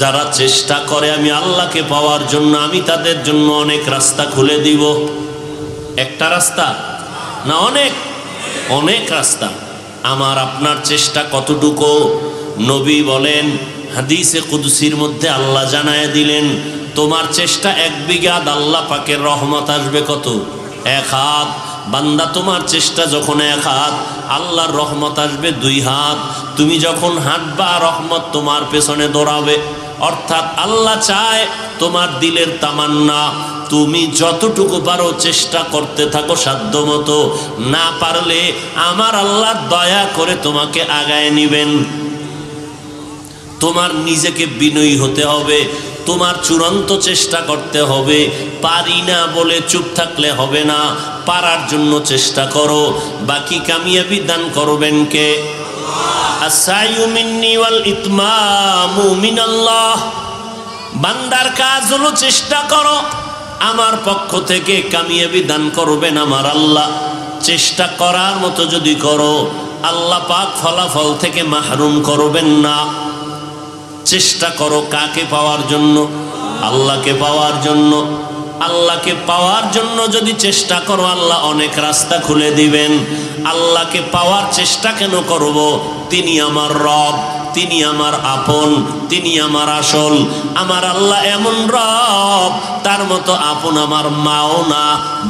যারা চেষ্টা করে আমি আল্লাহকে পাওয়ার জন্য, আমি তাদের জন্য অনেক রাস্তা খুলে দিব। একটা রাস্তা না, অনেক অনেক রাস্তা। আমার আপনার চেষ্টা কতটুকু? নবী বলেন, হাদিসে কুদসির মধ্যে আল্লাহ জানায় দিলেন, তোমার চেষ্টা 1 বিঘা, আল্লাহ পাকের রহমত আসবে কত? 1 হাত। বান্দা তোমার চেষ্টা যখন 1 হাত, আল্লাহর রহমত আসবে 2 হাত। তুমি যখন হাঁটবা, রহমত তোমার পেছনে দৌড়াবে। অর্থাৎ আল্লাহ চায় তোমার দিলের তামান্না, তুমি যতটুকু পারো চেষ্টা করতে থাকো সাধ্যমতো। না পারলে আমার আল্লাহ দয়া করে তোমাকে আগায় নিবেন। তোমার নিজেকে বিনয়ী হতে হবে, তোমার চূড়ান্ত চেষ্টা করতে হবে। পারি না বলে চুপ থাকলে হবে না, পারার জন্য চেষ্টা করো। বাকি কামিয়াবি দান করবেন কে? আস-সাইয়ু মিন্নি ওয়াল ইতমামু মিনাল্লাহ। বান্দার কাজ হলো চেষ্টা করো, আমার পক্ষ থেকে কামিয়াবি দান করবেন আমার আল্লাহ। চেষ্টা করার মতো যদি করো, আল্লাহ পাক ফলাফল থেকে মাহরুম করবেন না। চেষ্টা করো কাকে পাওয়ার জন্য? আল্লাহকে পাওয়ার জন্য। আল্লাহকে পাওয়ার জন্য যদি চেষ্টা করো, আল্লাহ অনেক রাস্তা খুলে দিবেন। আল্লাহকে পাওয়ার চেষ্টা কেন করব? তিনি আমার রব, তিনি আমার আপন, তিনি আমার আসল। আমার আল্লাহ এমন রব, তার মতো আপন আমার মাও না,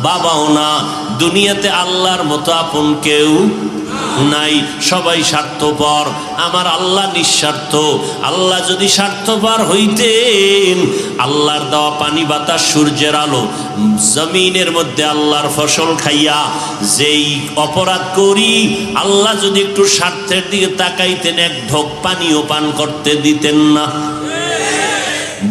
বাবাও না। দুনিয়াতে আল্লাহর মতো আপন কেউ নাই, সবাই স্বার্থপর। আমার আল্লাহ নিঃস্বার্থ। আল্লাহ যদি স্বার্থপর হইতেন, আল্লাহর দেওয়া পানি বাতাস সূর্যের আলো জমিনের মধ্যে আল্লাহর ফসল খাইয়া যেই অপরাধ করি, আল্লাহ যদি একটু স্বার্থের দিকে তাকাইতেন, 1 ঢোক পানিও পান করতে দিতেন না।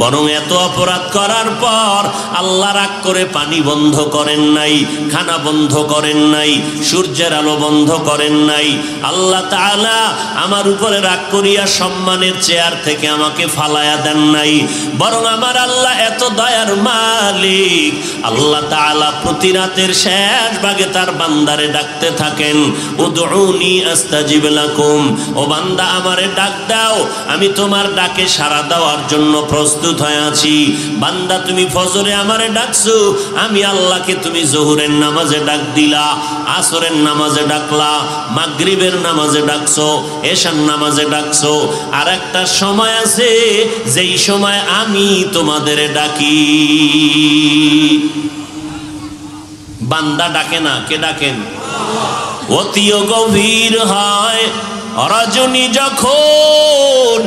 বরং এত অপরাধ করার পর আল্লাহ রাগ করে পানি বন্ধ করেন নাই, খানা বন্ধ করেন নাই, সূর্যের আলো বন্ধ করেন নাই। আল্লাহ তাআলা আমার উপরে রাগ করিয়া সম্মানের চেয়ার থেকে আমাকে ফালায়া দেন নাই। বরং আমার আল্লাহ এত দয়ার মালিক, আল্লাহ তাআলা প্রতি রাতের শেষ ভাগে তার বান্দারে ডাকতে থাকেন, উদউনি আস্তাজিব লাকুম। ও বান্দা, আমারে ডাক দাও, আমি তোমার ডাকে সাড়া দেওয়ার জন্য প্রস্তুত হয়ে আছি। বান্দা, তুমি ফজরে আমারে ডাকছো, আমি আল্লাহকে তুমি জোহরের নামাজে ডাক দিলা, আসরের নামাজে ডাকলা, মাগরিবের নামাজে ডাকছো, এশার নামাজে ডাকছো। আর একটা সময় আছে যেই সময় আমি তোমাদের ডাকি। বান্দা ডাকে না, কে ডাকেন? অতিও গভীর হয় রজনী যখন,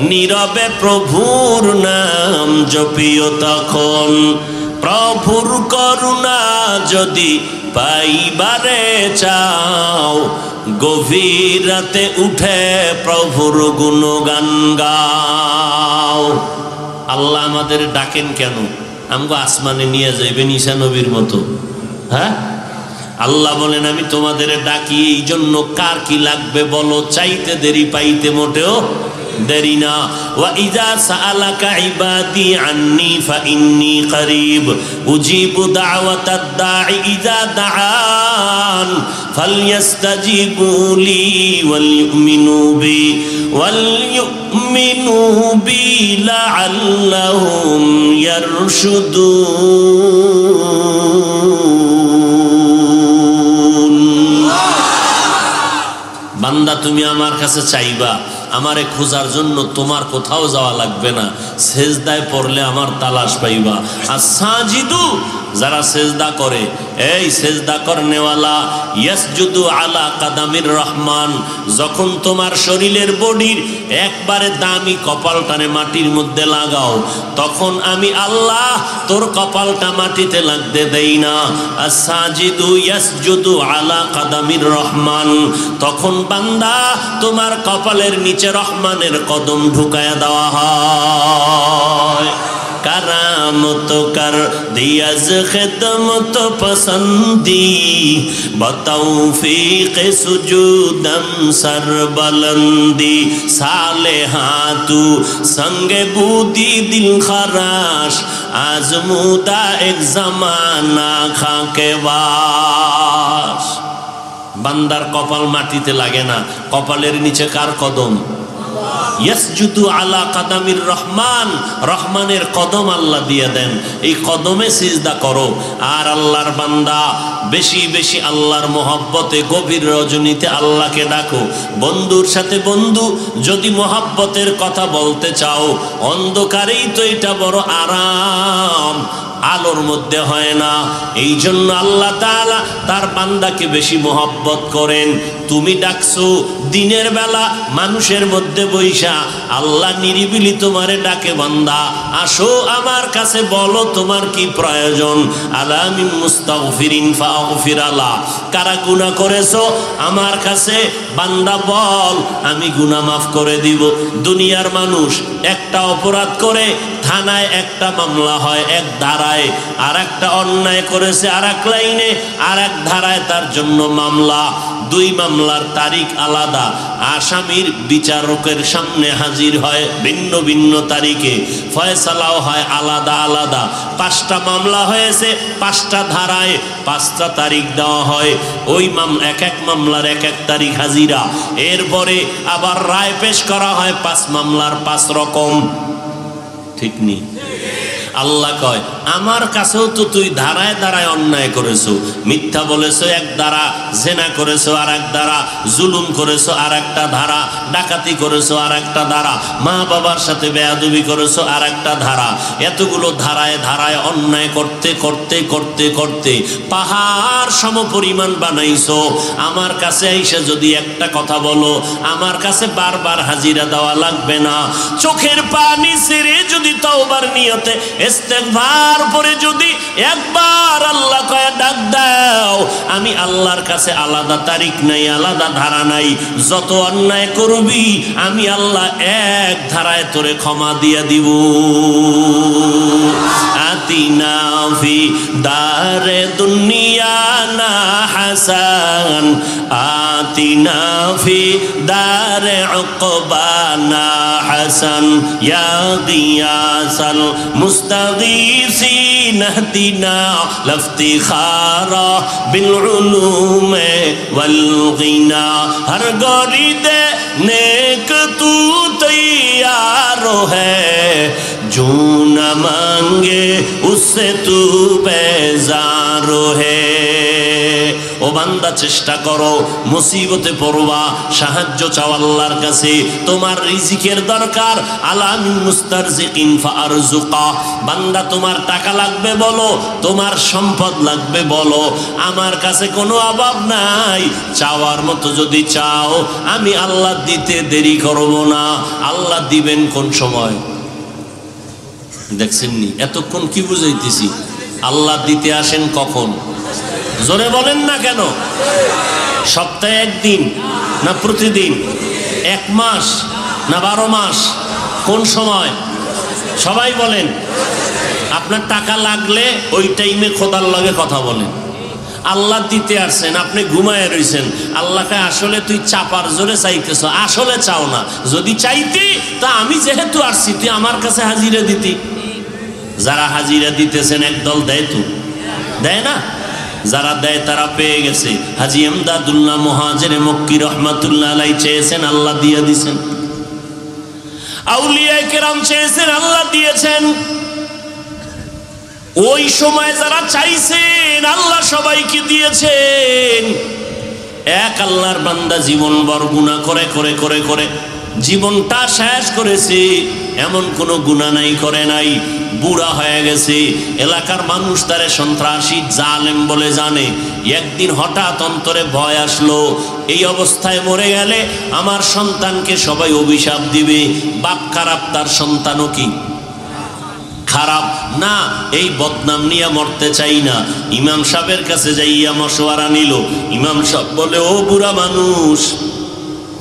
নীরবে প্রভুর নাম জপিও তখন। প্রভুর করুণা যদি পাইবারে চাও, গভীর রাতে উঠে প্রভুর গুণগান গাও। আল্লাহ আমাদের ডাকেন কেন? আমগো আসমানে নিয়ে যাইবেন ঈসা নবীর মতো। হ্যাঁ, আল্লাহ বলেন আমি তোমাদের ডাকি এই জন্য। কার কি লাগবে বলো, চাইতে দেরি পাইতে মোটেও দেরি না। ওয়া ইযা সাআলাকা ইবাদি আন্নী ফাইন্নী করিব উজিবু দাওয়াতাদ দাঈ ইযা দাআন ফালইস্তাজিবু লি ওয়ালইউমিনু বি লাআল্লাহুম ইয়ারশুদুন। বান্দা, তুমি আমার কাছে চাইবা, আমারে খোঁজার জন্য তোমার কোথাও যাওয়া লাগবে না। সেজদায় পড়লে আমার তালাশ পাইবা। আর সাজিদু, যারা সেজদা করে, এই সেজদা করনেওয়ালা, ইয়াসজুদু আলা কাদামির রহমান। যখন তোমার শরীরের বডির একবারে দামি কপালটারে মাটির মধ্যে লাগাও, তখন আমি আল্লাহ তোর কপালটা মাটিতে লাগতে দেই না। আর সাজিদু ইয়াসজুদু আলা কাদামির রহমান। তখন বান্দা তোমার কপালের নিচে রহমানের কদম ঢুকায়া দেওয়া হয়। کرامت کر دی از خدمت پسندی بتوفیق سجودم سر بلندی صالحاں تو سنگ بودی دل خراش آزمودہ ایک زمانہ خاک واش বান্দার কপাল মাটিতে লাগে না, কপালের নিচে কার কদম? ইয়াসজুদু আলা কাদামির রহমান, রহমানের কদম আল্লাহ দিয়ে দেন, এই কদমে সিজদা করো। আর আল্লাহর বান্দা বেশি বেশি আল্লাহর মোহাব্বতে গভীর রজনীতে আল্লাহকে ডাকো। বন্ধুর সাথে বন্ধু যদি মোহাব্বতের কথা বলতে চাও, অন্ধকারেই তো এটা বড় আরাম, আলোর মধ্যে হয় না। এই জন্য আল্লাহ তাআলা তার বান্দাকে বেশি মোহাব্বত করেন। তুমি ডাকছো দিনের বেলা মানুষের মধ্যে বৈশা, আল্লাহ নিরিবিলি তোমারে ডাকে, বান্দা আসো আমার কাছে, বলো তোমার কি প্রয়োজন। আলামিন মুস্তাগফিরিন ফাগফির আলা, কারা গুনাহ করেছো আমার কাছে বান্দা বল, আমি গুনাহ মাফ করে দিব। দুনিয়ার মানুষ একটা অপরাধ করে থানায় একটা মামলা হয় এক ধারায়, আর একটা অন্যায় করেছে আর এক লাইনে, আর এক ধারায় তার জন্য মামলা। দুই মামলার তারিখ আলাদা, আসামির বিচারকের সামনে হাজির হয় ভিন্ন ভিন্ন তারিখে, ফয়সালাও হয় আলাদা আলাদা। 5টা মামলা হয়েছে 5টা ধারায় 5টা তারিখ দেওয়া হয়। ওই এক এক মামলার এক এক তারিখ হাজিরা। এরপরে আবার রায় পেশ করা হয় 5 মামলার 5 রকম। ঠিক নেই? আল্লাহ কয় আমার কাছেও তো তুই ধারায় ধারায় অন্যায় করেছো, মিথ্যা বলেছো এক ধারা, জেনা করেছো আর এক ধারা, জুলুম করেছো আর একটা ধারা, ডাকাতি করেছো আর একটা ধারা, মা বাবার সাথে বেয়াদবি করেছো আর একটা ধারা। এতগুলো ধারায় ধারায় অন্যায় করতে করতে করতে করতে পাহাড় সম পরিমাণ বানাইছো। আমার কাছে আইসা যদি একটা কথা বলো, আমার কাছে বারবার হাজিরা দেওয়া লাগবে না। চোখের পানি ছেড়ে যদি তওবার নিয়তে ইস্তেগফার পরে যদি একবার আল্লাহ কয়ে ডাক দাও, আমি আল্লাহর কাছে আলাদা তারিখ নাই, আলাদা ধারা নাই। যত অন্যায় করবি আমি আল্লাহ এক ধারায় তোরে ক্ষমা দিয়ে দিব। আতিনা ফি দারে দুনিয়া না হাসান, আতিনা ফি দারে উকবানা হাসান, ইয়া গিয়াসাল মুস্তাগীসিন ইহদিনা লাফতিখারা বিল উলুমে ওয়াল গিনা। হর গরি দে নেক তু তৈয়ার হ্যায়, जो न मांगे उससे तू बेजार है। ও বান্দা চেষ্টা করো, মুসিবতে পড়বা, সাহায্য চাও আল্লাহর কাছে। তোমার রিজিকের দরকার, আলামিন মুস্তারজিকিন ফারজুকা। বান্দা তোমার টাকা লাগবে বলো, তোমার সম্পদ লাগবে বলো, আমার কাছে কোনো অভাব নাই। চাওয়ার মতো যদি চাও আমি আল্লাহ দিতে দেরি করব না। আল্লাহ দিবেন কোন সময়? দেখছেননি এতক্ষণ কি বুঝাইতেছি? আল্লাহ দিতে আসেন কখন? জোরে বলেন না কেন? সপ্তাহে একদিন না প্রতিদিন? 1 মাস না 12 মাস? কোন সময়? সবাই বলেন। আপনার টাকা লাগলে ওই টাইমে খোদার লগে কথা বলেন। আল্লাহ দিতে আসছেন, আপনি ঘুমায় রইছেন, আল্লাহকে আসলে তুই চাপার জোরে চাইতেছ, আসলে চাও না। যদি চাইতি তা আমি যেহেতু আসছি তুই আমার কাছে হাজিরা দিতি। যারা হাজিরা দিতেছেন একদল দেয় তো দেয় না, যারা দেয় তারা পেয়ে গেছে। হাজী এমদাদুল্লাহ মুহাজিরে মক্কি রহমাতুল্লাহ আলাইহি চেয়েছেন, আল্লাহ দিয়ে দিয়েছেন। আউলিয়া কেরাম চেয়েছেন, আল্লাহ দিয়েছেন। ওই সময় যারা চাইছেন আল্লাহ সবাইকে দিয়েছেন। এক আল্লাহর বান্দা জীবন ভর গুনাহ করে করে করে করে জীবনটা শেষ করেছে, এমন কোনো গুনাহ নাই করে নাই। বুড়া হয়ে গেছে, এলাকার মানুষ তারে সন্ত্রাসী জালেম বলে জানে। একদিন হঠাৎ অন্তরে ভয় আসলো, এই অবস্থায় মরে গেলে আমার সন্তানকে সবাই অভিশাপ দিবে। বাপ খারাপ, তার সন্তানও কি খারাপ না? এই বদনাম নিয়ে মরতে চাই না। ইমাম সাহেবের কাছে যাইয়া মশওয়ারা নিল। ইমাম সাহেব বলে, ও বুড়া মানুষ,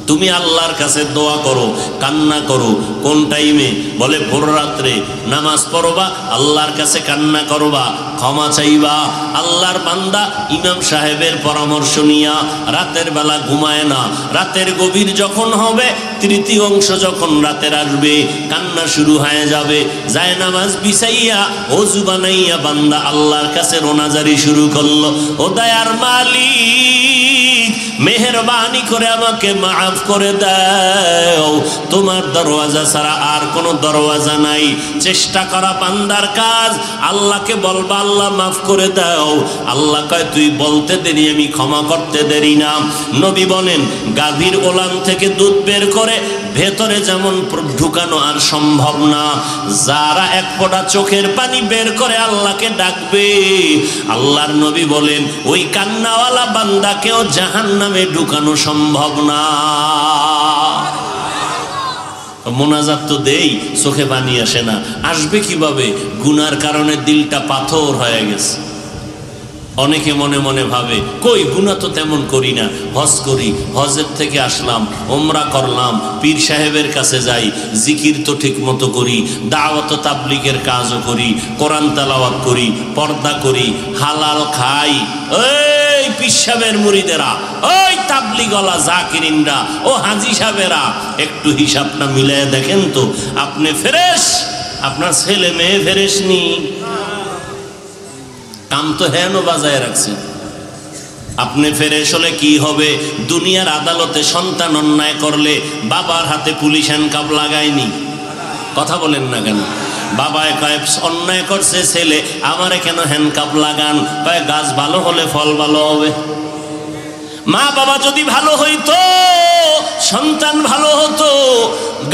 তুমি আল্লাহর কাছে দোয়া করো, কান্না করো। কোন টাইমে? বলে ভোর রাত্রে নামাজ পড়বা, আল্লাহর কাছে কান্না করবা, ক্ষমা চাইবা। আল্লাহর বান্দা ইমাম সাহেবের পরামর্শ নিয়া রাতের বেলা ঘুমায় না। রাতের গভীর যখন হবে, তৃতীয় অংশ যখন রাতের আসবে, কান্না শুরু হয়ে যাবে। যায় নামাজ বিছাইয়া ওযু বানাইয়া বান্দা আল্লাহর কাছে রোনাজারি শুরু করলো। ও দয়ার মালিক, মেহেরবানি করে আমাকে মাফ করে দাও, তোমার দরওয়াজা ছাড়া আর কোনো দরওয়াজা নাই। চেষ্টা করা বান্দার কাজ। আল্লাহকে বলবা আল্লাহ মাফ করে দাও। আল্লাহ কয় তুই বলতে দেরি, আমি ক্ষমা করতে দেরি না। নবী বলেন গাভীর ওলান থেকে দুধ বের করে ভেতরে যেমন ঢুকানো আর সম্ভব না, যারা এক ফোঁটা চোখের পানি বের করে আল্লাহকে ডাকবে, আল্লাহর নবী বলেন ওই কান্নাওয়ালা বান্দাকেও জাহান্নামে ঢুকানো সম্ভব না। মোনাজাত তো দেই, চোখে পানি আসে না, আসবে কিভাবে? গুনার কারণে দিলটা পাথর হয়ে গেছে। অনেকে মনে মনে ভাবে কই গুনাহ তো তেমন করি না, হজ করি, হজের থেকে আসলাম, ওমরা করলাম, পীর সাহেবের কাছে যাই, জিকির তো ঠিক মতো করি, দাওয়াত ও তাবলীগের কাজও করি, কোরআন তেলাওয়াত করি, পর্দা করি, হালাল খাই। ওই পীর সাহেবের মুরিদেরা, ওই তাবলীগওয়ালা জাকিরিনরা, ও হাজী সাহেবেরা, একটু হিসাবটা মিলিয়ে দেখেন তো আপনি ফ্রেশ, আপনার ছেলে মেয়ে ফ্রেশ নি? কাম তো হেন বাজায় রাখছেন। আপনি ফ্রেশ হলে কি হবে? দুনিয়ার আদালতে সন্তান অন্যায় করলে বাবার হাতে পুলিশ হ্যান্ডকাপ লাগায়নি? কথা বলেন না কেন? বাবায় কয় অন্যায় করছে ছেলে, আমারে কেন হ্যান্ডকাপ লাগান? কয় গাছ ভালো হলে ফল ভালো হবে। মা বাবা যদি ভালো হইতো, সন্তান ভালো হতো।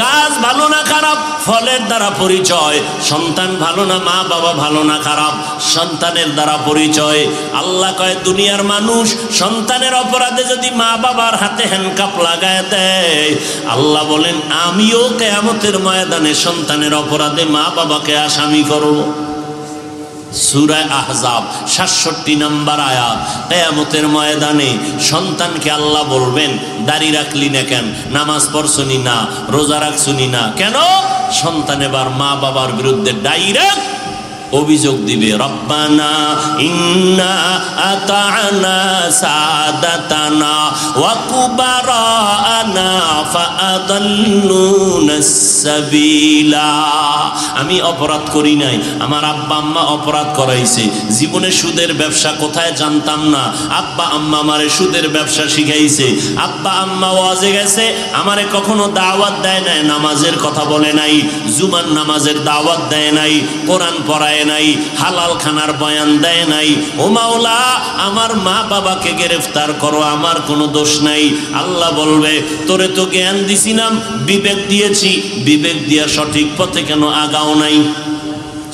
গাছ ভালো না খারাপ ফলের দ্বারা পরিচয়, সন্তান ভালো না মা বাবা ভালো না খারাপ সন্তানের দ্বারা পরিচয়। আল্লাহ কয় দুনিয়ার মানুষ সন্তানের অপরাধে যদি মা বাবার হাতে হ্যান্ডকাপ লাগায় দেয়, আল্লাহ বলেন আমিও কিয়ামতের ময়দানে সন্তানের অপরাধে মা বাবাকে আসামি করব। সূরা আহজাব ৬৭ নম্বর আয়াত। কিয়ামতের ময়দানে সন্তানকে আল্লাহ বলবেন দাড়ি রাখলি না কেন, নামাজ পড়ছনি না, রোজা রাখছনি না কেন? সন্তান এবার মা বাবার বিরুদ্ধে ডাইরেক্ট অভিযোগ দিবে, রব্বানা ইন্না আতা'না সাদাতানা ওয়া কুবারানা ফাআদাল্লুনাস সাবিলা। আমি অপরাধ করি নাই, আমার আব্বা আম্মা অপরাধ করাইছে। জীবনে সুদের ব্যবসা কোথায় জানতাম না, আব্বা আম্মা আমারে সুদের ব্যবসা শিখাইছে। আব্বা আম্মা ওয়াজে গেছে, আমারে কখনো দাওয়াত দেয় নাই, নামাজের কথা বলে নাই, জুমার নামাজের দাওয়াত দেয় নাই, কোরআন পড়ায় নাই, হালাল খানার বয়ান দেয় নাই। ও মাওলা আমার মা বাবাকে গ্রেফতার করো, আমার কোনো দোষ নাই। আল্লাহ বলবে তোরে তো জ্ঞান দিছিলাম, বিবেক দিয়েছি, বিবেক দিয়া সঠিক পথে কেন আগাও নাই?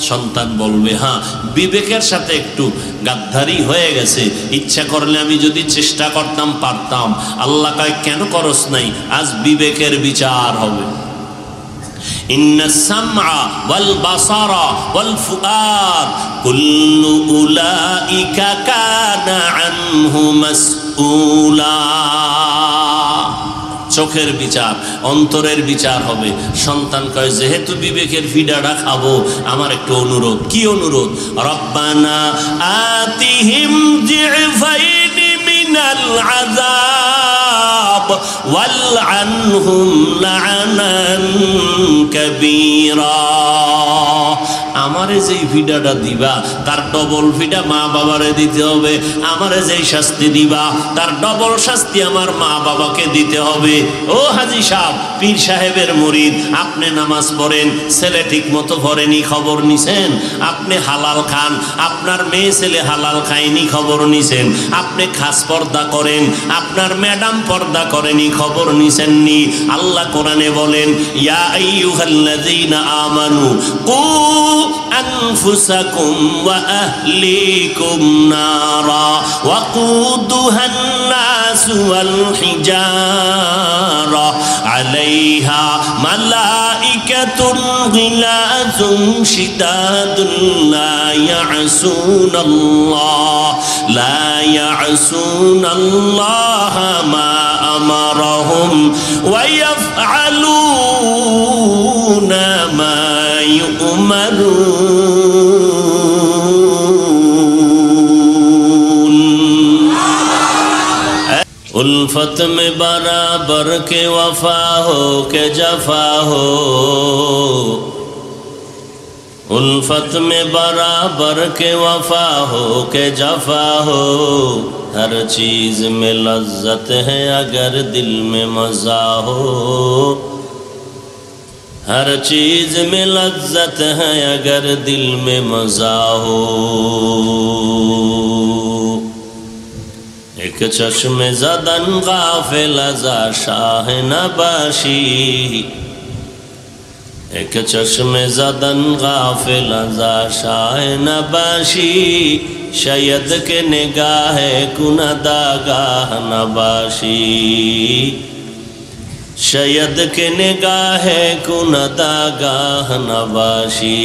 সন্তান বলবে হ্যাঁ বিবেকের সাথে একটু গাদ্দারি হয়ে গেছে, ইচ্ছা করলে আমি যদি চেষ্টা করতাম পারতাম। আল্লাহ কয় কেন করস নাই? আজ বিবেকের বিচার হবে। ইন্নাস সামআ ওয়াল বাসারা ওয়াল ফুআদ কুল্লু উলাইকা কানা আনহু মাসউলা। চোখের বিচার, অন্তরের বিচার হবে। সন্তান কয় যেহেতু বিবেকের ফিডাটা খাবো, আমার একটু অনুরোধ। কি অনুরোধ? রব্বানা আতিহিম যিফাইনি মিনাল আযাব ওয়ালআনহুম লা'নান কাবীরা। আমারে যেই ফিডাটা দিবা তার ডবল ফিডা মা বাবারে দিতে হবে। আমারে যেই শাস্তি দিবা তার ডবল শাস্তি আমার মা বাবাকে দিতে হবে। ও হাজী সাহেব, পীর সাহেবের মুরিদ, আপনি নামাজ পড়েন, ছেলে ঠিক মতো পড়েনি, খবর নিছেন? আপনি হালাল খান, আপনার মেয়ে ছেলে হালাল খায়নি, খবর নিছেন? আপনি খাস পর্দা করেন, আপনার ম্যাডাম পর্দা করেনি, খবর নিছেননি? আল্লাহ কোরআনে বলেন ইয়া আইয়ুহাল্লাযীনা আমানু কু আনফুসাকুম ওয়া আহলিকুম নারা ওয়াকুদুহান নাস ওয়াল হিজারা আলাইহা মালাইকাতুন গিলাযুন শিদাদুন লা ইয়াসুনাল্লাহ মা আমারহুম ওয়া ইয়াফআলুনা মা युमरून। उल्फत में बराबर के वफा हो के जफा हो, उल्फत में बराबर के वफा हो के जफा हो, हर चीज में लज्जत है अगर दिल में मजा हो, हर चीज में लज्जत है अगर दिल में मजा हो। एक चश्मे ज़दन गाफिल ज़ा शाह नबाशी, एक चश्मे ज़दन गाफिल ज़ा शाह नबाशी, शायद के निगाह कुनदागाह नबाशी, शायद के निगाह कुनदागाह नबाशी।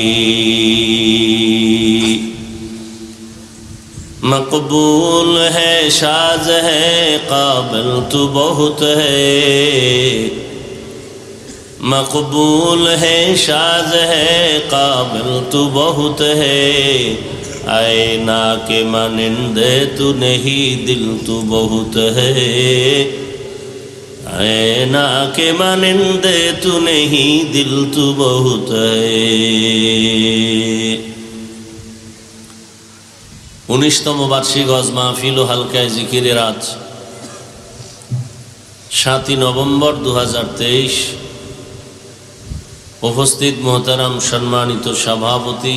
मकबूल है शाज है काबिल तो बहुत है, मकबूल है शाज है काबिल तो बहुत है, आईना के मानिंदे तू नहीं दिल तो बहुत है, आईना के मानिंदे तू नहीं दिल तो बहुत है। 19তম বার্ষিক হজ মাহফিল ও হালকায় জিকিরের আজ 7 নভেম্বর 2023। উপস্থিত মোহতারাম সম্মানিত সভাপতি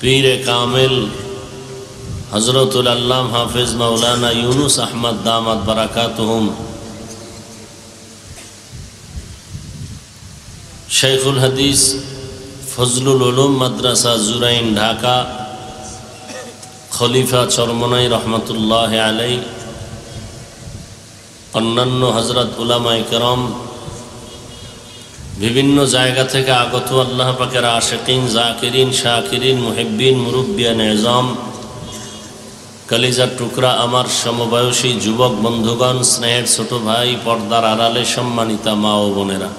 পীরে কামেল হযরতুল আল্লামা হাফেজ মাওলানা ইউনুস আহমদ দামাত বারাকাতুহুম, শাইখুল হাদিস ফজলুল উলুম মাদ্রাসা জুরাইন ঢাকা, খলিফা চরমনাই রহমতুল্লাহ আলাই, অন্যান্য হযরত উলামায়ে কেরাম, বিভিন্ন জায়গা থেকে আগত আল্লাহ পাকের আশিকিন, জাকিরিন, শাকিরিন, মুহিব্বিন, মুরব্বিয়ান এজাম, কলিজার টুকরা আমার সমবয়সী যুবক বন্ধুগণ, স্নেহের ছোট ভাই, পর্দার আড়ালে সম্মানিতা মা ও বোনেরা,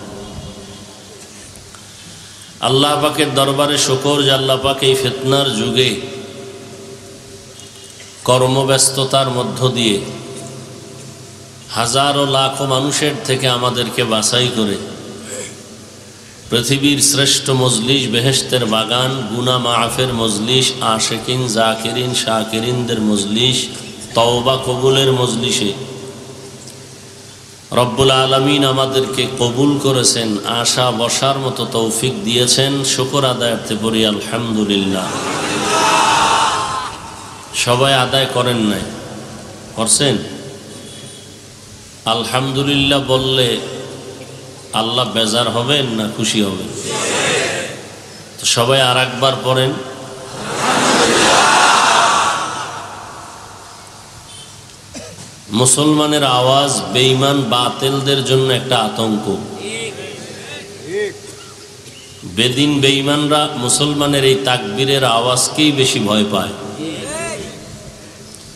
আল্লাহ পাকের দরবারে শুকর যে আল্লাহ পাক এই ফিতনার যুগে কর্মব্যস্ততার মধ্য দিয়ে হাজারো লাখো মানুষের থেকে আমাদেরকে বাছাই করে পৃথিবীর শ্রেষ্ঠ মজলিস, বেহেশতের বাগান, গুনাহ মাফের মজলিস, আশিকিন, জাকিরিন, শাকিরিনদের মজলিস, তওবা কবুলের মজলিসে রব্বুল আলামিন আমাদেরকে কবুল করেছেন, আশা বসার মতো তৌফিক দিয়েছেন। শুকর আদায়ার্থে পড়ি আলহামদুলিল্লাহ। সবাই আদায় করেন নাই, করছেন? আলহামদুলিল্লাহ বললে আল্লাহ বেজার হবেন না খুশি হবেন? তো সবাই আর একবার পড়েন। মুসলমানের আওয়াজ বেঈমান বাতিলদের জন্য একটা আতঙ্ক। বেদিন বেঈমানরা মুসলমানের এই তাকবীরের আওয়াজকেই বেশি ভয় পায়,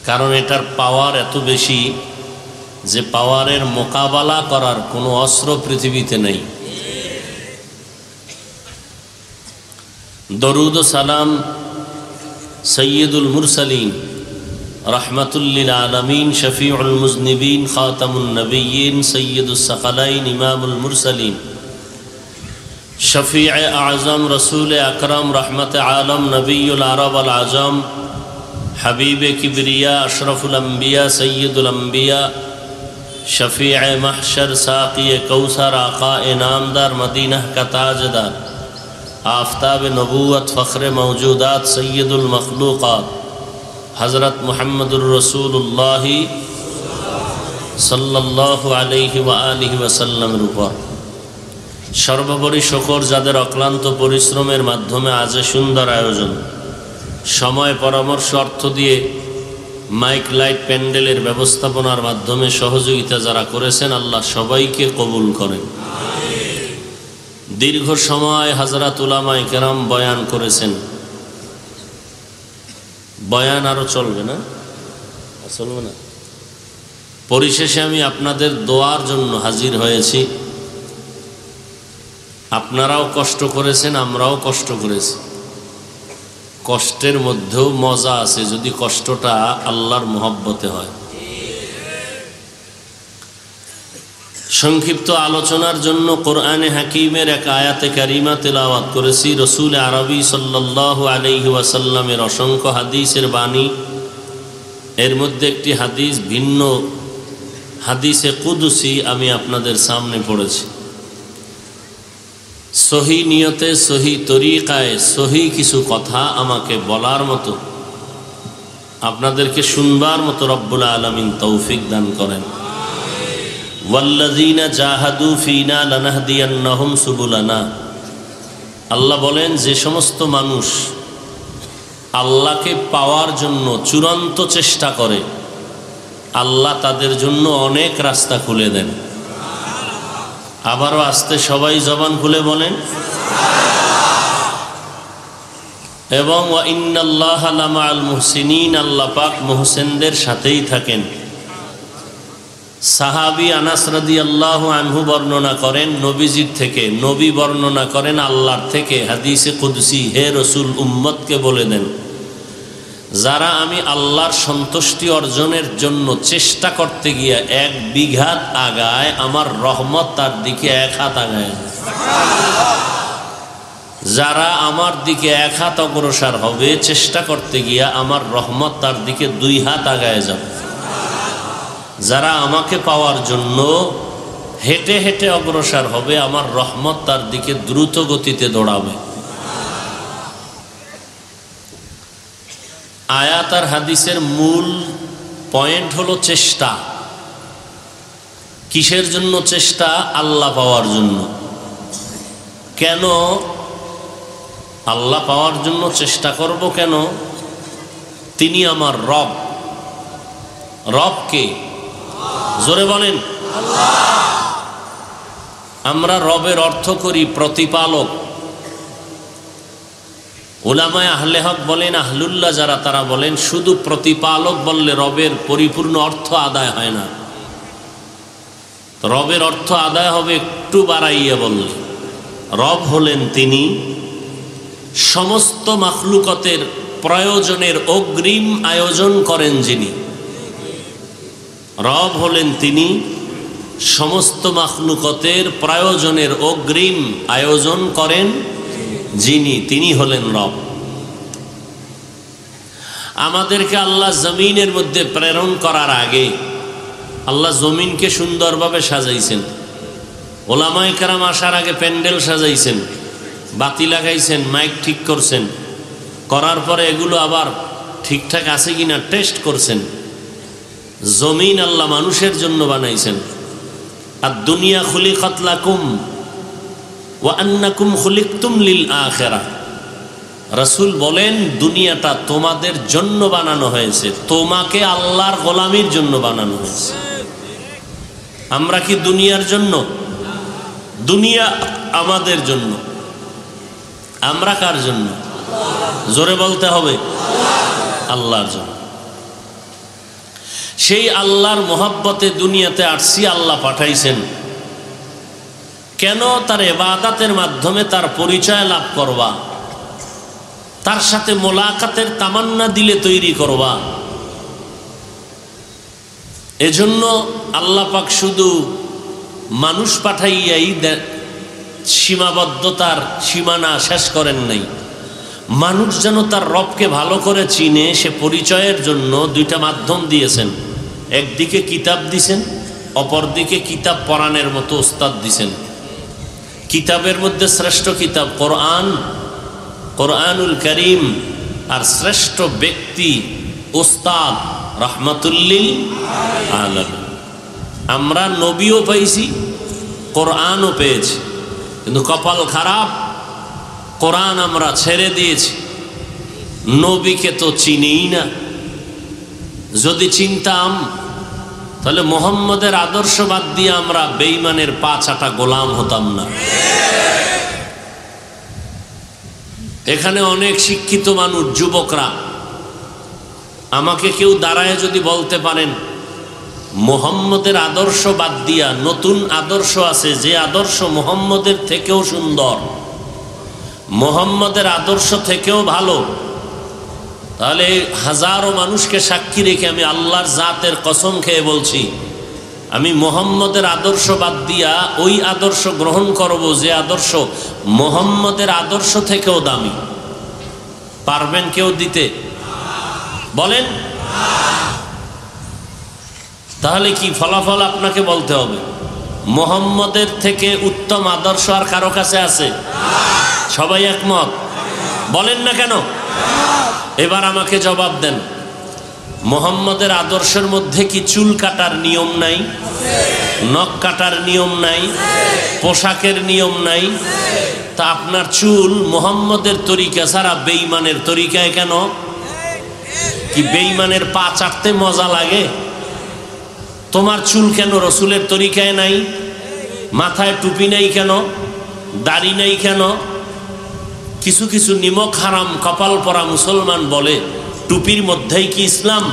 কারণ এটার পাওয়ার এত বেশি যে পাওয়ারের মোকাবেলা করার কোনো অস্ত্র পৃথিবীতে নেই। দরুদ ও সালাম সৈয়দুল মুরসালিন, রহমাতুল লিল আলামিন, শফিউল মুজনিবিন, খাতামুন নবিয়্যিন, সৈয়দুস সাকালাইন, ইমামুল মুরসালিন, শফিউ আযম, রসুল আকরাম, রহমত আলম, নবিয়ুল আরব আল আজম, হাবিব কিবরিয়া, আশরফুল আম্বিয়া, সৈয়দুল আম্বিয়া, शफ़ी महशर, साक़ी कौसर, आका इनामदार, मदीना का ताजदार, आफ्ताब नबूवत, फ़ख्र मौजूदात, सैयदुल मखलूक़ात, हज़रत मुहम्मदुर रसूलुल्लाह सल्लल्लाहु अलैहि व आलिहि वसल्लमेর উপর সর্বোপরি শুকর যাদের অক্লান্ত পরিশ্রমের মাধ্যমে আজ সুন্দর আয়োজন, সময়, পরামর্শ, অর্থ দিয়ে মাইক, লাইট, প্যান্ডেলের ব্যবস্থাপনার মাধ্যমে সহযোগিতা যারা করেছেন, আল্লাহ সবাইকে কবুল করেন। দীর্ঘ সময় হযরত উলামায়ে কেরাম বয়ান করেছেন, বয়ান আরো চলবে না? চলবে না? পরিশেষে আমি আপনাদের দোয়ার জন্য হাজির হয়েছি। আপনারাও কষ্ট করেছেন, আমরাও কষ্ট করেছি। কষ্টের মধ্যেও মজা আছে যদি কষ্টটা আল্লাহর মহব্বতে হয়। সংক্ষিপ্ত আলোচনার জন্য কোরআনে হাকিমের এক আয়াতে কারিমা তেলাওয়াত করেছি। রসুল আরবি সাল্লাল্লাহু আলাইহি ওয়াসাল্লামের অসংখ্য হাদিসের বাণী এর মধ্যে একটি হাদিস ভিন্ন হাদিসে কুদসি আমি আপনাদের সামনে পড়েছি। সহি নিয়তে, সহি তরিকায়, সহি কিছু কথা আমাকে বলার মতো, আপনাদেরকে শুনবার মতো রব্বুল আলামিন তৌফিক দান করেন। ওয়াল্লাযীনা জাহাদু ফীনা লানাহদিয়ান্নাহুম সুবুলানা। আল্লাহ বলেন, যে সমস্ত মানুষ আল্লাহকে পাওয়ার জন্য চূড়ান্ত চেষ্টা করে, আল্লাহ তাদের জন্য অনেক রাস্তা খুলে দেন। আবারও আস্তে সবাই জবান খুলে বলেন। এবং ওয়া ইন্নাল্লাহা লামাআল মুহসিনিন, আল্লাহ পাক মুহসিনদের সাথেই থাকেন। সাহাবী আনাস রাদিয়াল্লাহু আনহু বর্ণনা করেন নবীজির থেকে, নবী বর্ণনা করেন আল্লাহর থেকে, হাদিসে কুদসি, হে রাসূল উম্মতকে বলে দেন, যারা আমি আল্লাহর সন্তুষ্টি অর্জনের জন্য চেষ্টা করতে গিয়ে 1 বিঘাত আগায়, আমার রহমত তার দিকে 1 হাত আগায়। যারা আমার দিকে 1 হাত অগ্রসর হবে চেষ্টা করতে গিয়া, আমার রহমত তার দিকে 2 হাত আগায় যাবে। যারা আমাকে পাওয়ার জন্য হেঁটে হেঁটে অগ্রসর হবে, আমার রহমত তার দিকে দ্রুত গতিতে দৌড়াবে। আয়াত আর হাদিসের মূল পয়েন্ট হলো চেষ্টা। কিসের জন্য চেষ্টা? আল্লাহ পাওয়ার জন্য। কেন আল্লাহ পাওয়ার জন্য চেষ্টা করব? কেন? তিনি আমার রব। রব কে? জোরে বলেন। আমরা রবের অর্থ করি প্রতিপালক। উলামায়ে আহলে হক বলেন, আহলুল্লাহ যারা, তারা বলেন শুধু প্রতিপালক বললে রবের পরিপূর্ণ অর্থ আদায় হয় না। রবের অর্থ আদায় হবে একটু বাড়াইয়া বললে। রব হলেন তিনি সমস্ত মাখলুকতের প্রয়োজনের অগ্রিম আয়োজন করেন যিনি। রব হলেন তিনি সমস্ত মাখলুকতের প্রয়োজনের অগ্রিম আয়োজন করেন যিনি, তিনি হলেন রব। আমাদেরকে আল্লাহ জমিনের মধ্যে প্রেরণ করার আগে আল্লাহ জমিনকে সুন্দরভাবে সাজাইছেন। ওলামায়ে কেরাম আসার আগে প্যান্ডেল সাজাইছেন, বাতি লাগাইছেন, মাইক ঠিক করছেন, করার পরে এগুলো আবার ঠিকঠাক আছে কিনা টেস্ট করছেন। জমিন আল্লাহ মানুষের জন্য বানাইছেন। আর দুনিয়া খুলিকাত লাকুম ওয়া আন্নাকুম খুলিকতুম লিল আখিরাহ। রাসূল বলেন, দুনিয়াটা তোমাদের জন্য বানানো হয়েছে, তোমাকে আল্লাহর গোলামির জন্য বানানো হয়েছে। আমরা কি দুনিয়ার জন্য? দুনিয়া আমাদের জন্য। আমরা কার জন্য? জোরে বলতে হবে, আল্লাহর জন্য। সেই আল্লাহর মোহাব্বতে দুনিয়াতে আসছি, আল্লাহ পাঠাইছেন। কেন? তার ইবাদতের মাধ্যমে তার পরিচয় লাভ করবা, তার সাথে মোলাকাতের তামান্না দিলে তৈরি করবা। এজন্য আল্লাহ পাক শুধু মানুষ পাঠাইয়াই সীমাবদ্ধতার সীমানা শেষ করেন নাই। মানুষ যেন তার রবকে ভালো করে চিনে, সে পরিচয়ের জন্য 2টা মাধ্যম দিয়েছেন। একদিকে কিতাব দিছেন, অপরদিকে কিতাব পড়ানোর মতো ওস্তাদ দিছেন। কিতাবের মধ্যে শ্রেষ্ঠ কিতাব কোরআন, কোরআনুল করিম। আর শ্রেষ্ঠ ব্যক্তি ওস্তাদ রাহমাতুল্লিল আলামিন। আমরা নবীও পাইছি, কোরআনও পেয়েছি, কিন্তু কপাল খারাপ, কোরআন আমরা ছেড়ে দিয়েছি, নবীকে তো চিনিই না। যদি চিনতাম তাহলে মুহাম্মদের আদর্শ বাদ দিয়ে আমরা বেঈমানের 5 আটা গোলাম হতাম না। এখানে অনেক শিক্ষিত মানুষ, যুবকরা, আমাকে কেউ দাঁড়ায় যদি বলতে পারেন মুহাম্মদের আদর্শ বাদ দিয়া নতুন আদর্শ আছে, যে আদর্শ মুহাম্মদের থেকেও সুন্দর, মুহাম্মদের আদর্শ থেকেও ভালো, তাহলে হাজারো মানুষকে সাক্ষী রেখে আমি আল্লাহর জাতের কসম খেয়ে বলছি, আমি মুহাম্মদের আদর্শ বাদ দিয়া ওই আদর্শ গ্রহণ করব যে আদর্শ মুহাম্মদের আদর্শ থেকেও দামি। পারবেন কেউ দিতে? বলেন। তাহলে কি ফলাফল আপনাকে বলতে হবে? মুহাম্মদের থেকে উত্তম আদর্শ আর কারো কাছে আছে? সবাই একমত? বলেন না কেন? এবার আমাকে জবাব দেন, মুহাম্মদের আদর্শের মধ্যে কি চুল কাটার নিয়ম নাই? নখ কাটার নিয়ম নাই? পোশাকের নিয়ম নাই? তা আপনার চুল মুহাম্মদের তরিকা ছাড়া বেঈমানের তরিকায় কেন? কি বেঈমানের পা চাটতে মজা লাগে? তোমার চুল কেন রসুলের তরিকায় নাই? মাথায় টুপি নাই কেন? দাড়ি নাই কেন? কিছু কিছু নিমক হারাম কপাল পরা মুসলমান বলে টুপির মধ্যেই কি ইসলাম,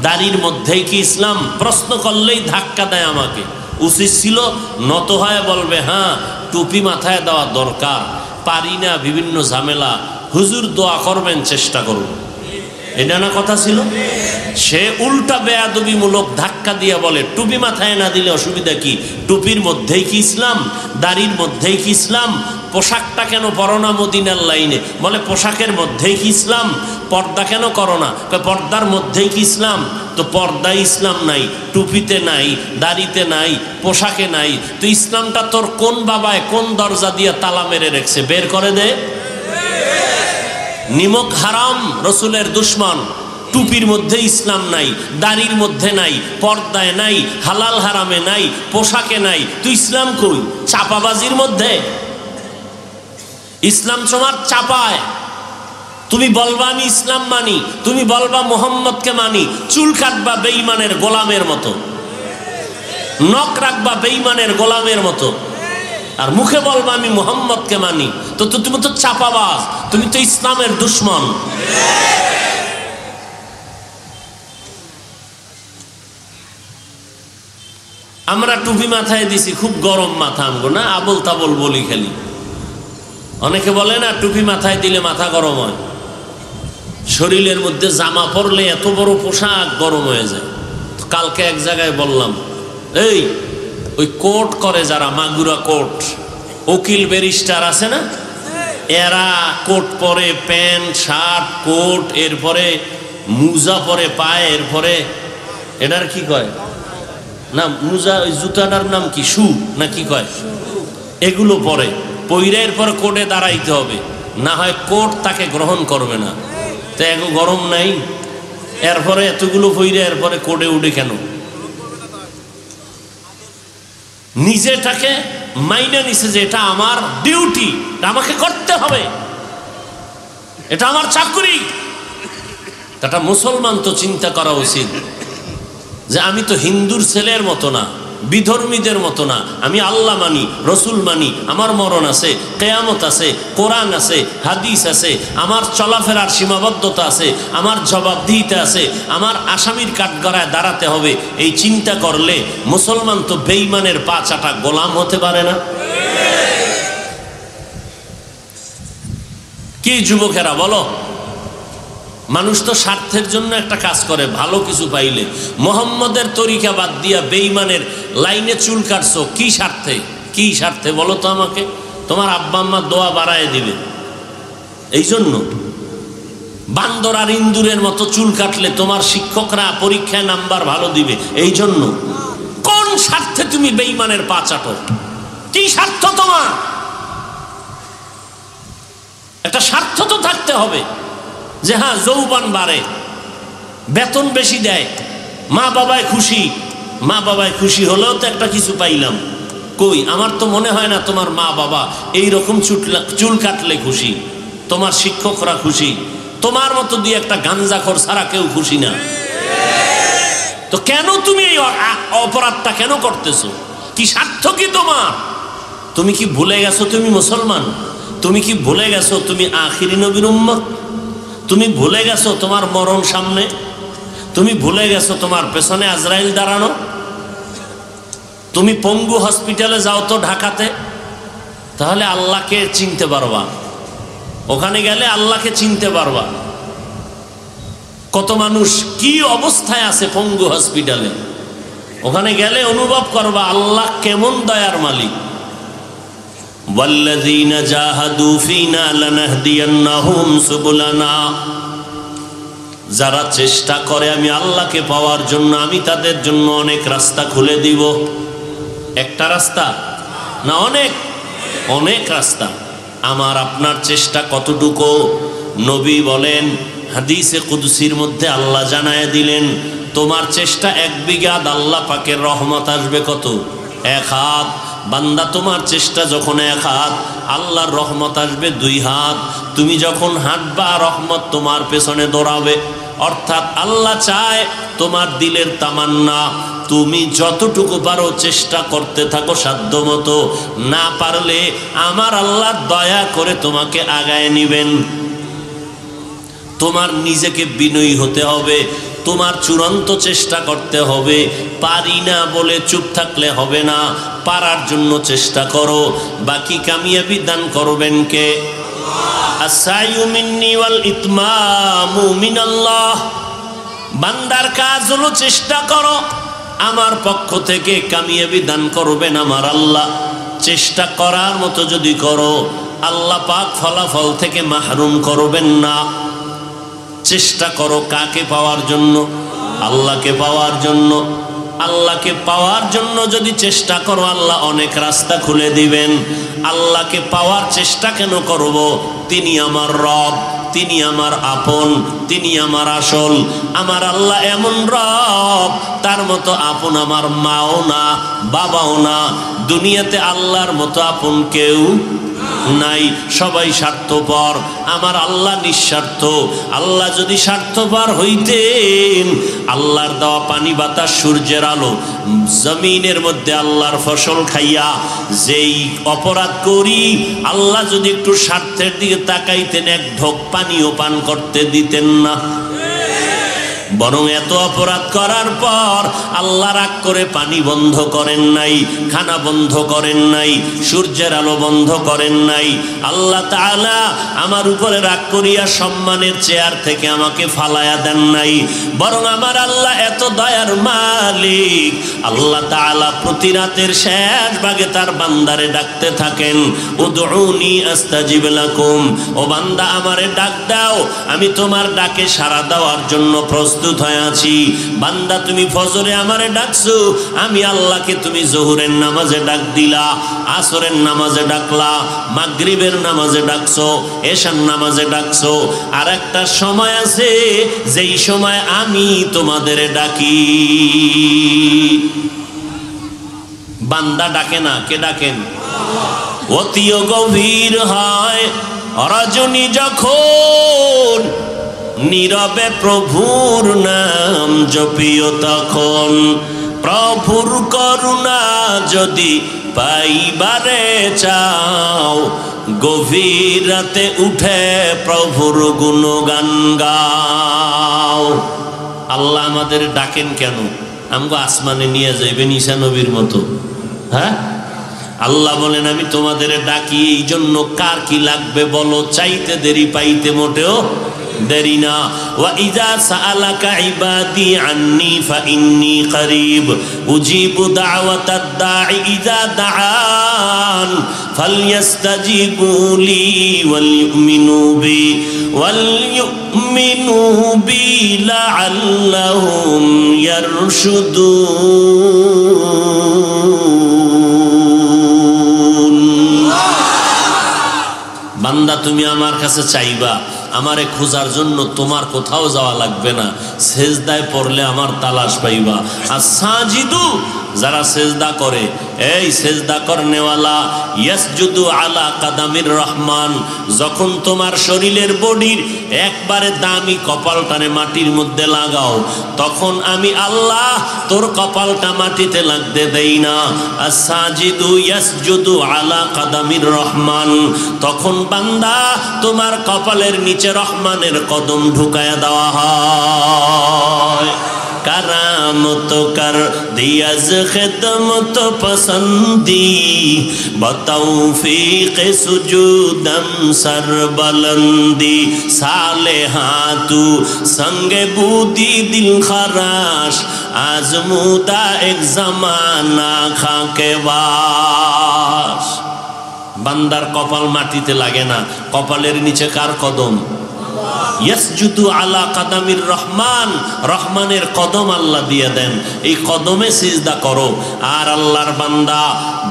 দাড়ির মধ্যেই কি ইসলাম? প্রশ্ন করলেই ধাক্কা দেয় আমাকে। উচিত ছিল নত হয়ে বলবে হ্যাঁ টুপি মাথায় দেওয়া দরকার, পারি না, বিভিন্ন ঝামেলা, হুজুর দোয়া করবেন, চেষ্টা করব, এটা না কথা ছিল? সে উল্টা বেয়াদবিমূলক ধাক্কা দিয়ে বলে টুপি মাথায় না দিলে অসুবিধা কি? টুপির মধ্যেই কি ইসলাম, দাড়ির মধ্যেই কি ইসলাম? পোশাকটা কেন পরো না মদিনার লাইনে? বলে পোশাকের মধ্যেই কি ইসলাম? পর্দা কেন করো না? পর্দার মধ্যেই কি ইসলাম? তো পর্দায় ইসলাম নাই, টুপিতে নাই, দাড়িতে নাই, পোশাকে নাই, তো ইসলামটা তোর কোন বাবায় কোন দরজা দিয়ে তালা মেরে রেখেছে? বের করে দে। নিমক হারাম রসুলের দুশ্মন, টুপির মধ্যে ইসলাম নাই, দাড়ির মধ্যে নাই, পর্দায় নাই, হালাল হারামে নাই, পোশাকে নাই, তুই ইসলাম কই? চাপাবাজির মধ্যে ইসলাম তোমার চাপায়। তুমি বলবা আমি ইসলাম মানি, তুমি বলবা মোহাম্মদকে মানি, চুল কাটবা বেঈমানের গোলামের মতো, নখ রাখবা বেঈমানের গোলামের মতো, আর মুখে বলবা আমি মোহাম্মদকে মানি। তো তুমি তো চাপাবাজ, তুমি তো ইসলামের দুশ্মন। আমরা টুপি মাথায় দিছি, খুব গরম মাথা আমগো না, আবল তাবল বলি খালি। অনেকে বলে না টুপি মাথায় দিলে মাথা গরম হয়, শরীরের মধ্যে জামা পরলে এত বড় পোশাক গরম হয়ে যায়। কালকে এক জায়গায় বললাম, এই ওই কোট করে যারা, মাগুরা কোট, উকিল ব্যারিস্টার আছে না, এরা কোট পরে, প্যান্ট শার্ট কোট, এরপরে মুজা পরে পায়, এরপরে এটার কি কয় না, মুজা, ওই জুতাটার নাম কি, শু না কি কয়, এগুলো পরে পইরা এরপরে কোর্টে দাঁড়াইতে হবে, না হয় কোর্ট তাকে গ্রহণ করবে না। তো এগো গরম নাই, এরপরে এতগুলো পইরা এরপরে কোর্টে উঠে কেন? নিজেটাকে মাইনে নিছে যে এটা আমার ডিউটি, আমাকে করতে হবে, এটা আমার চাকরি। এটা মুসলমান তো চিন্তা করা উচিত যে আমি তো হিন্দুর ছেলের মতো না, বিধর্মীদের মতো না, আমি আল্লাহ মানি, রসুল মানি, আমার মরণ আছে, কেয়ামত আছে, কোরআন আছে, হাদিস আছে, আমার চলাফেরার সীমাবদ্ধতা আছে, আমার জবাবদিহিতা আছে, আমার আসামির কাঠগড়ায় দাঁড়াতে হবে। এই চিন্তা করলে মুসলমান তো বেঈমানের পা চাটা গোলাম হতে পারে না। কি যুবকেরা বলো, মানুষ তো স্বার্থের জন্য একটা কাজ করে, ভালো কিছু পাইলে। মোহাম্মদের তরিকা বাদ দিয়া বেঈমানের লাইনে চুল কাটছো, কি স্বার্থে? কি স্বার্থে বলো তো আমাকে? তোমার আব্বা আম্মা দোয়া বাড়ায় দিবে এই জন্য। বান্দর আর ইন্দুরের মতো চুল কাটলে তোমার শিক্ষকরা পরীক্ষায় নাম্বার ভালো দিবে এই জন্য। কোন স্বার্থে তুমি বেঈমানের পা চাটো? কি স্বার্থ তোমার? একটা স্বার্থ তো থাকতে হবে যে হ্যাঁ যৌবন বাড়ে, বেতন বেশি দেয়, মা বাবায় খুশি, মা বাবায় খুশি হলেও তো একটা কিছু পাইলাম। কই, আমার তো মনে হয় না তোমার মা বাবা এইরকম চুল কাটলে খুশি, তোমার শিক্ষকরা খুশি, তোমার মতো দিয়ে একটা গাঞ্জাখোর ছাড়া কেউ খুশি না। তো কেন তুমি এই অপরাধটা কেন করতেছো? কি স্বার্থ কি তোমার? তুমি কি ভুলে গেছো তুমি মুসলমান? তুমি কি ভুলে গেছো তুমি আখিরি নবীর উম্মত? তুমি ভুলে গেছো তোমার মরণ সামনে? তুমি ভুলে গেছো তোমার পেছনে আজরাইল দাঁড়ানো? তুমি পঙ্গু হসপিটালে যাও তো ঢাকাতে, তাহলে আল্লাহকে চিনতে পারবা। ওখানে গেলে আল্লাহকে চিনতে পারবা। কত মানুষ কি অবস্থায় আছে পঙ্গু হসপিটালে, ওখানে গেলে অনুভব করবা আল্লাহ কেমন দয়ার মালিক। ওয়াল্লাযীনা জাহাদু ফীনা লানাহদিয়ান্নাহুম সুবুলানা, যারা চেষ্টা করে আমি আল্লাহকে পাওয়ার জন্য, আমি তাদের জন্য অনেক রাস্তা খুলে দিব। একটা রাস্তা না, অনেক অনেক রাস্তা। আমার আপনার চেষ্টা কতটুকু? নবী বলেন, হাদিসে কুদসির মধ্যে আল্লাহ জানায় দিলেন, তোমার চেষ্টা 1 বিঘা, আল্লাহ পাকের রহমত আসবে কত? 1 হাত। বান্দা তোমার চেষ্টা যখন 1 হাত, আল্লাহর রহমত আসবে 2 হাত। তুমি যখন হাঁটবা, রহমত তোমার পেছনে দৌড়াবে। অর্থাৎ আল্লাহ চায় তোমার দিলের তামান্না, তুমি যতটুকু পারো চেষ্টা করতে থাকো সাধ্য মতো। না পারলে আমার আল্লাহ দয়া করে তোমাকে আগায় নিবেন। তোমার নিজেকে বিনয়ী হতে হবে, তোমার চূড়ান্ত চেষ্টা করতে হবে। পারি না বলে চুপ থাকলে হবে না, পারার জন্য চেষ্টা করো। বাকি কামিয়াবি দান করবেন কে? আস-সাইয়ু মিন্নি ওয়াল ইতমামু মিনাল্লাহ। বান্দার কাজ হলো চেষ্টা করো, আমার পক্ষ থেকে কামিয়াবি দান করবেন আমার আল্লাহ। চেষ্টা করার মতো যদি করো, আল্লাহ পাক ফলাফল থেকে মাহরুম করবেন না। চেষ্টা করো কাকে পাওয়ার জন্য? আল্লাহকে পাওয়ার জন্য। আল্লাহকে পাওয়ার জন্য যদি চেষ্টা করো, আল্লাহ অনেক রাস্তা খুলে দিবেন। আল্লাহকে পাওয়ার চেষ্টা কেন করব? তিনি আমার রব, তিনি আমার আপন, তিনি আমার আসল। আমার আল্লাহ এমন রব, তার মতো আপন আমার মাও না, বাবাও না। দুনিয়াতে আল্লাহর মতো আপন কেউ নাই, সবাই স্বার্থপর। আমার আল্লাহ নিঃস্বার্থ। আল্লাহ যদি স্বার্থপর হইতেন, আল্লাহর দেওয়া পানি বাতাস সূর্যের আলো জমিনের মধ্যে আল্লাহর ফসল খাইয়া যেই অপরাধ করি, আল্লাহ যদি একটু স্বার্থের দিকে তাকাইতেন, 1 ঢোক পানিও পান করতে দিতেন না। বরং এত অপরাধ করার পর আল্লাহ রাগ করে পানি বন্ধ করেন নাই, খানা বন্ধ করেন নাই, সূর্যের আলো বন্ধ করেন নাই। আল্লাহ তাআলা আমার উপরে রাগ করিয়া সম্মানের চেয়ার থেকে আমাকে ফালায়া দেন নাই। বরং আমার আল্লাহ এত দয়ার মালিক, আল্লাহ তাআলা প্রতি রাতের শেষ ভাগে তার বান্দারে ডাকতে থাকেন, উদউনি আস্তাজিব লাকুম। ও বান্দা, আমারে ডাক দাও, আমি তোমার ডাকে সাড়া দেওয়ার জন্য প্রস্তুত হয়ে আছি। বান্দা, তুমি ফজরে আমারে ডাকছো, আমি আল্লাহকে তুমি জোহরের নামাজে ডাক দিলা, আসরের নামাজে ডাকলা, মাগরিবের নামাজে ডাকছো, এশার নামাজে ডাকছো। আর একটা সময় আছে যেই সময় আমি তোমাদের ডাকি। বান্দা ডাকে না, কে ডাকেন? অতিও গভীর হয় রজনী যখন, নীরবে প্রভুর নাম জপিও তখন। প্রভুর করুণা যদি পাইবারে চাও, গভীর রাতে উঠে প্রভুর গুণগান গাও। আল্লাহ আমাদের ডাকেন কেন? আমগো আসমানে নিয়ে যাইবেন ঈসা নবীর মতো। হ্যাঁ, আল্লাহ বলেন আমি তোমাদের ডাকি এই জন্য। কার কি লাগবে বলো, চাইতে দেরি পাইতে মোটেও দেরি না। ওয়া ইযা সাআলাকা ইবাদি আন্নী ফাইন্নী করিব উজিবু দাওয়াতাদ দাঈ ইযা দাআন ফালইস্তাজিবু লি ওয়ালইউমিনু বি লাআল্লাহুম ইয়ারশুদুন। বান্দা, তুমি আমার কাছে চাইবা, আমারে খোঁজার জন্য তোমার কোথাও যাওয়া লাগবে না। সেজদায় পড়লে আমার তালাশ পাইবা। আর সাজিদু, যারা সেজদা করে, এই সেজদা করনেওয়ালা, ইয়াসজুদু আলা কাদামির রহমান। যখন তোমার শরীরের বডির একবারে দামি কপালটারে মাটির মধ্যে লাগাও, তখন আমি আল্লাহ তোর কপালটা মাটিতে লাগতে দেই না। আর সাজিদু ইয়াসজুদু আলা কাদামির রহমান। তখন বান্দা তোমার কপালের নিচে রহমানের কদম ঢুকায়া দেওয়া হয়। करामत कर दियाज खिदमत पसंदी बतौफीक सुजूदम सरबलंदी साले हाथू संगे बूदी दिल खराश आजमूदा एक जमाना खाके बास। বান্দার কপাল মাটিতে লাগে না, কপালের নিচে কার কদম? ইয়াসজুদু আলা কাদামির রহমান, রহমানের কদম আল্লাহ দিয়ে দেন, এই কদমে সিজদা করো। আর আল্লাহর বান্দা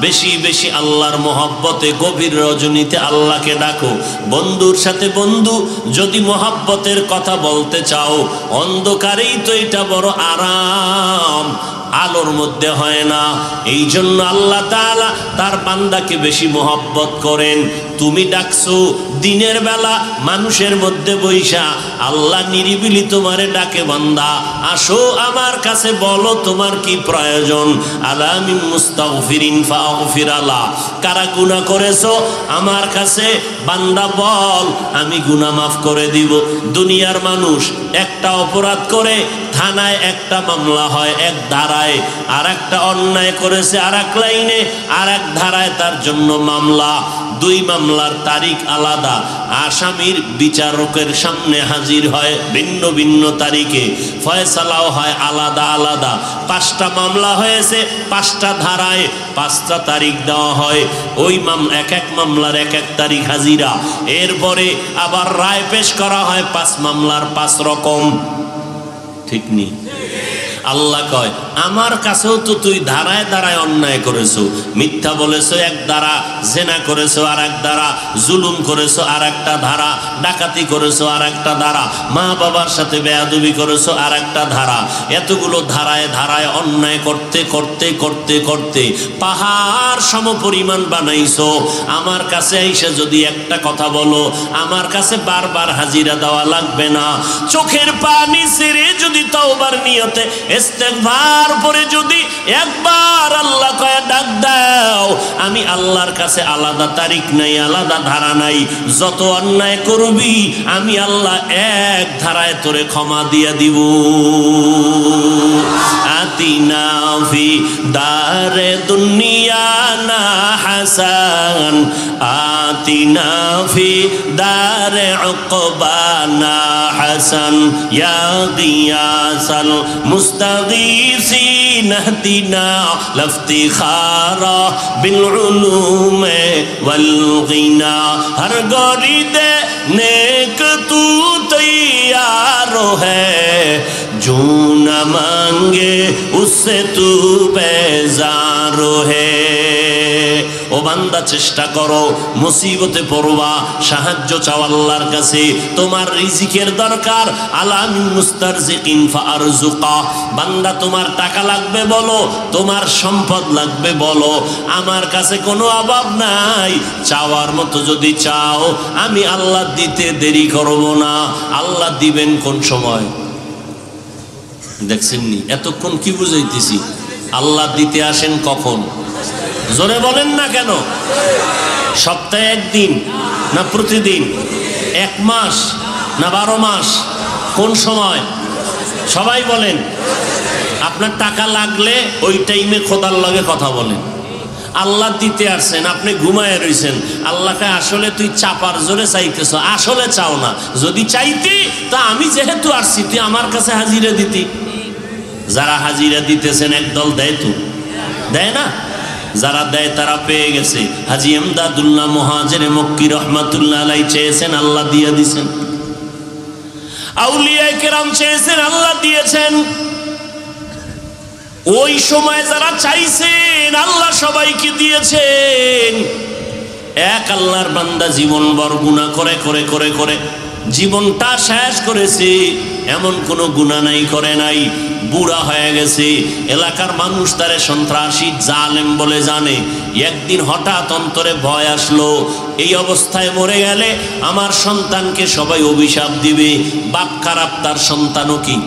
বেশি বেশি আল্লাহর মহব্বতে গভীর রজনীতে আল্লাহকে ডাকো। বন্ধুর সাথে বন্ধু যদি মহব্বতের কথা বলতে চাও, অন্ধকারেই তো এটা বড় আরাম, আলোর মধ্যে হয় না। এই জন্য আল্লাহ তাআলা তার বান্দাকে বেশি মহব্বত করেন। তুমি ডাকছো দিনের বেলা মানুষের মধ্যে বৈশা, আল্লাহ নিরিবিলি তোমারে ডাকে, বান্দা আসো আমার কাছে, বলো তোমার কি প্রয়োজন। আলা মিন মুস্তাগফিরিন ফাগফির আলা, কারা গুনাহ করেছো আমার কাছে বান্দা বল, আমি গুনাহ মাফ করে দিব। দুনিয়ার মানুষ একটা অপরাধ করে থানায় একটা মামলা হয় এক ধারায়, আর একটা অন্যায় করেছে আর এক লাইনে আর এক ধারায়, তার জন্য মামলা। দুই মামলার তারিখ আলাদা, আসামির বিচারকের সামনে হাজির হয় ভিন্ন ভিন্ন তারিখে, ফয়সালাও হয় আলাদা আলাদা। 5টা মামলা হয়েছে 5টা ধারায় 5টা তারিখ দেওয়া হয়, ওই এক এক মামলার এক এক তারিখ হাজিরা। এরপরে আবার রায় পেশ করা হয় 5 মামলার 5 রকম। ঠিক নেই? আল্লাহ কয় আমার কাছেও তো তুই ধারায় ধারায় অন্যায় করেছো, মিথ্যা বলেছো এক ধারা, জেনা করেছো আর এক ধারা, জুলুম করেছো আর একটা ধারা, ডাকাতি করেছো আর একটা ধারা, মা বাবার সাথে বেয়াদবি করেছো আর একটা ধারা। এতগুলো ধারায় ধারায় অন্যায় করতে করতে করতে করতে পাহাড় সম পরিমাণ বানাইছো। আমার কাছে এসে যদি একটা কথা বলো, আমার কাছে বারবার হাজিরা দেওয়া লাগবে না। চোখের পানি ছেড়ে যদি তওবার নিয়তে ইস্তেগফার পরে যদি একবার আল্লাহ কয়ে ডাক দাও, আমি আল্লাহর কাছে আলাদা তারিখ নাই, আলাদা ধারা নাই। যত অন্যায় করবি আমি আল্লাহ এক ধারায় তোরে ক্ষমা দিয়ে দিব। আতিনা ফি দারে দুনিয়া না হাসান, আতিনা ফি দারে উকবানা হাসান, ইয়া গিয়াসাল মুস্তাগীসিন ইহদিনা লাফতিখারা বিল উলুমে ওয়াল গিনা। হর গরিদে नेक तू तैयार है, जो न मांगे उससे तू बेजार है। ও বান্দা চেষ্টা করো, মুসিবতে পড়বা সাহায্য চাও আল্লাহর কাছে। তোমার রিজিকের দরকার, আলা মিন মুস্তারজিকিন ফারজুকা। বান্দা তোমার টাকা লাগবে বলো, তোমার সম্পদ লাগবে বলো, আমার কাছে কোনো অভাব নাই। চাওয়ার মতো যদি চাও আমি আল্লাহ দিতে দেরি করব না। আল্লাহ দিবেন কোন সময়? দেখছেন নি এতক্ষণ কি বুঝাইতেছি? আল্লাহ দিতে আসেন কখন? জোরে বলেন না কেন? সপ্তাহে একদিন না প্রতিদিন? 1 মাস না 12 মাস? কোন সময়? সবাই বলেন। আপনার টাকা লাগলে ওই টাইমে খোদার লগে কথা বলেন। আল্লাহ দিতে আসছেন, আপনি ঘুমায় রইছেন, আল্লাহকে আসলে তুই চাপার জোরে চাইতেছ, আসলে চাও না। যদি চাইতি তা আমি যেহেতু আসছি তুই আমার কাছে হাজিরা দিতি। যারা হাজিরা দিতেছেন একদল দেয়, তো দেয় না? যারা দেয় তারা পেয়ে গেছে। হাজী এমদাদুল্লাহ মুহাজিরে মক্কি রহমাতুল্লাহ আলাইহি চেয়েছেন, আল্লাহ দিয়ে দিয়েছেন। আউলিয়ায়ে কেরাম চেয়েছেন, আল্লাহ দিয়েছেন। ওই সময় যারা চাইছেন আল্লাহ সবাইকে দিয়েছেন। এক আল্লাহর বান্দা জীবন ভর গুনাহ করে করে করে করে জীবনটা শেষ করেছে, এমন কোনো গুনাহ নাই করে নাই। বুড়া হয়ে গেছে, এলাকার মানুষ তারে সন্ত্রাসী জালেম বলে জানে। একদিন হঠাৎ অন্তরে ভয় আসলো, এই অবস্থায় মরে গেলে আমার সন্তানকে সবাই অভিশাপ দিবে। বাপ খারাপ, তার সন্তানও কি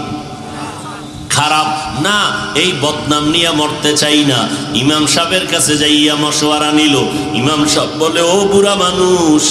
খারাপ না? এই বদনাম নিয়ে মরতে চাই না। ইমাম সাহেবের কাছে যাইয়া মশওয়ারা নিল। ইমাম সাহেব বলে, ও বুড়া মানুষ,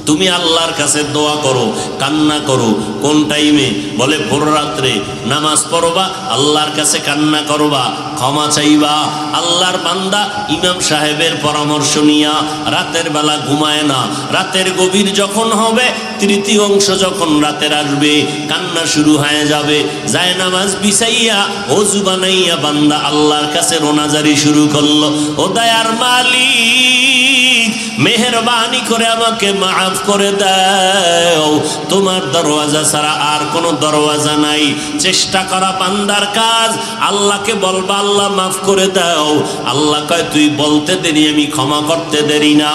তুমি আল্লাহর কাছে দোয়া করো, কান্না করো। কোন টাইমে? বলে ভোর রাত্রে নামাজ পড়বা, আল্লাহর কাছে কান্না করবা, ক্ষমা চাইবা। আল্লাহর বান্দা ইমাম সাহেবের পরামর্শ নিয়া রাতের বেলা ঘুমায় না। রাতের গভীর যখন হবে, তৃতীয় অংশ যখন রাতের আসবে, কান্না শুরু হয়ে যাবে। যায় নামাজ বিছাইয়া ওযু বানাইয়া বান্দা আল্লাহর কাছে রোনাজারি শুরু করলো। ও দয়ার মালিক, মেহেরবানি করে আমাকে মাফ করে দাও। তোমার দরওয়াজা ছাড়া আর কোনো দরওয়াজা নাই। চেষ্টা করা বান্দার কাজ। আল্লাহকে বলবা আল্লাহ মাফ করে দাও। আল্লাহ কয় তুই বলতে দেরি, আমি ক্ষমা করতে দেরি না।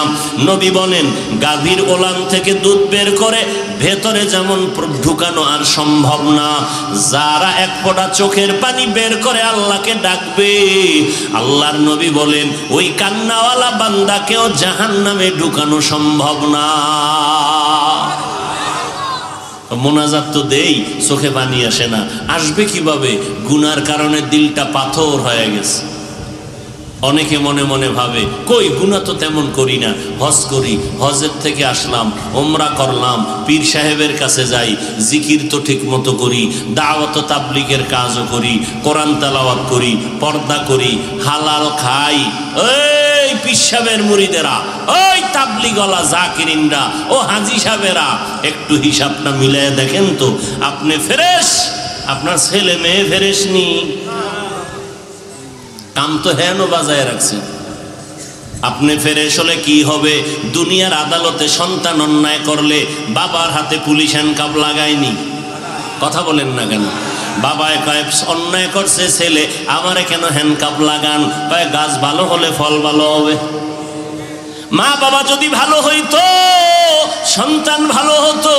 নবী বলেন গাভীর ওলান থেকে দুধ বের করে ভেতরে যেমন ঢুকানো আর সম্ভব না, যারা এক ফোঁটা চোখের পানি বের করে আল্লাহকে ডাকবে, আল্লাহর নবী বলেন ওই কান্নাওয়ালা বান্দাকেও জাহান্নামে ঢুকানো সম্ভব না। মোনাজাত তো দেই, চোখে পানি আসে না, আসবে কিভাবে? গুনার কারণে দিলটা পাথর হয়ে গেছে। অনেকে মনে মনে ভাবে কই গুনাহ তো তেমন করি না, হজ করি, হজের থেকে আসলাম, ওমরা করলাম, পীর সাহেবের কাছে যাই, জিকির তো ঠিক মতো করি, দাওয়াত তাবলীগের কাজও করি, কোরআন তেলাওয়াত করি, পর্দা করি, হালাল খাই। এই পীর সাহেবের মুরিদেরা, ওই তাবলীগওয়ালা জাকিরিনরা, ও হাজী সাহেবেরা, একটু হিসাবটা মিলিয়ে দেখেন তো আপনি ফ্রেশ, আপনার ছেলে মেয়ে ফ্রেশ নি? কাম তো হেন বাজায় রাখছে। আপনি ফেরেশ হলে কি হবে? দুনিয়ার আদালতে সন্তান অন্যায় করলে বাবার হাতে পুলিশ হ্যান্ডকাপ লাগায়নি? কথা বলেন না কেন? বাবায় কয় অন্যায় করছে ছেলে, আমারে কেন হ্যান্ডকাপ লাগান? কয় গাছ ভালো হলে ফল ভালো হবে। মা বাবা যদি ভালো হইতো সন্তান ভালো হতো।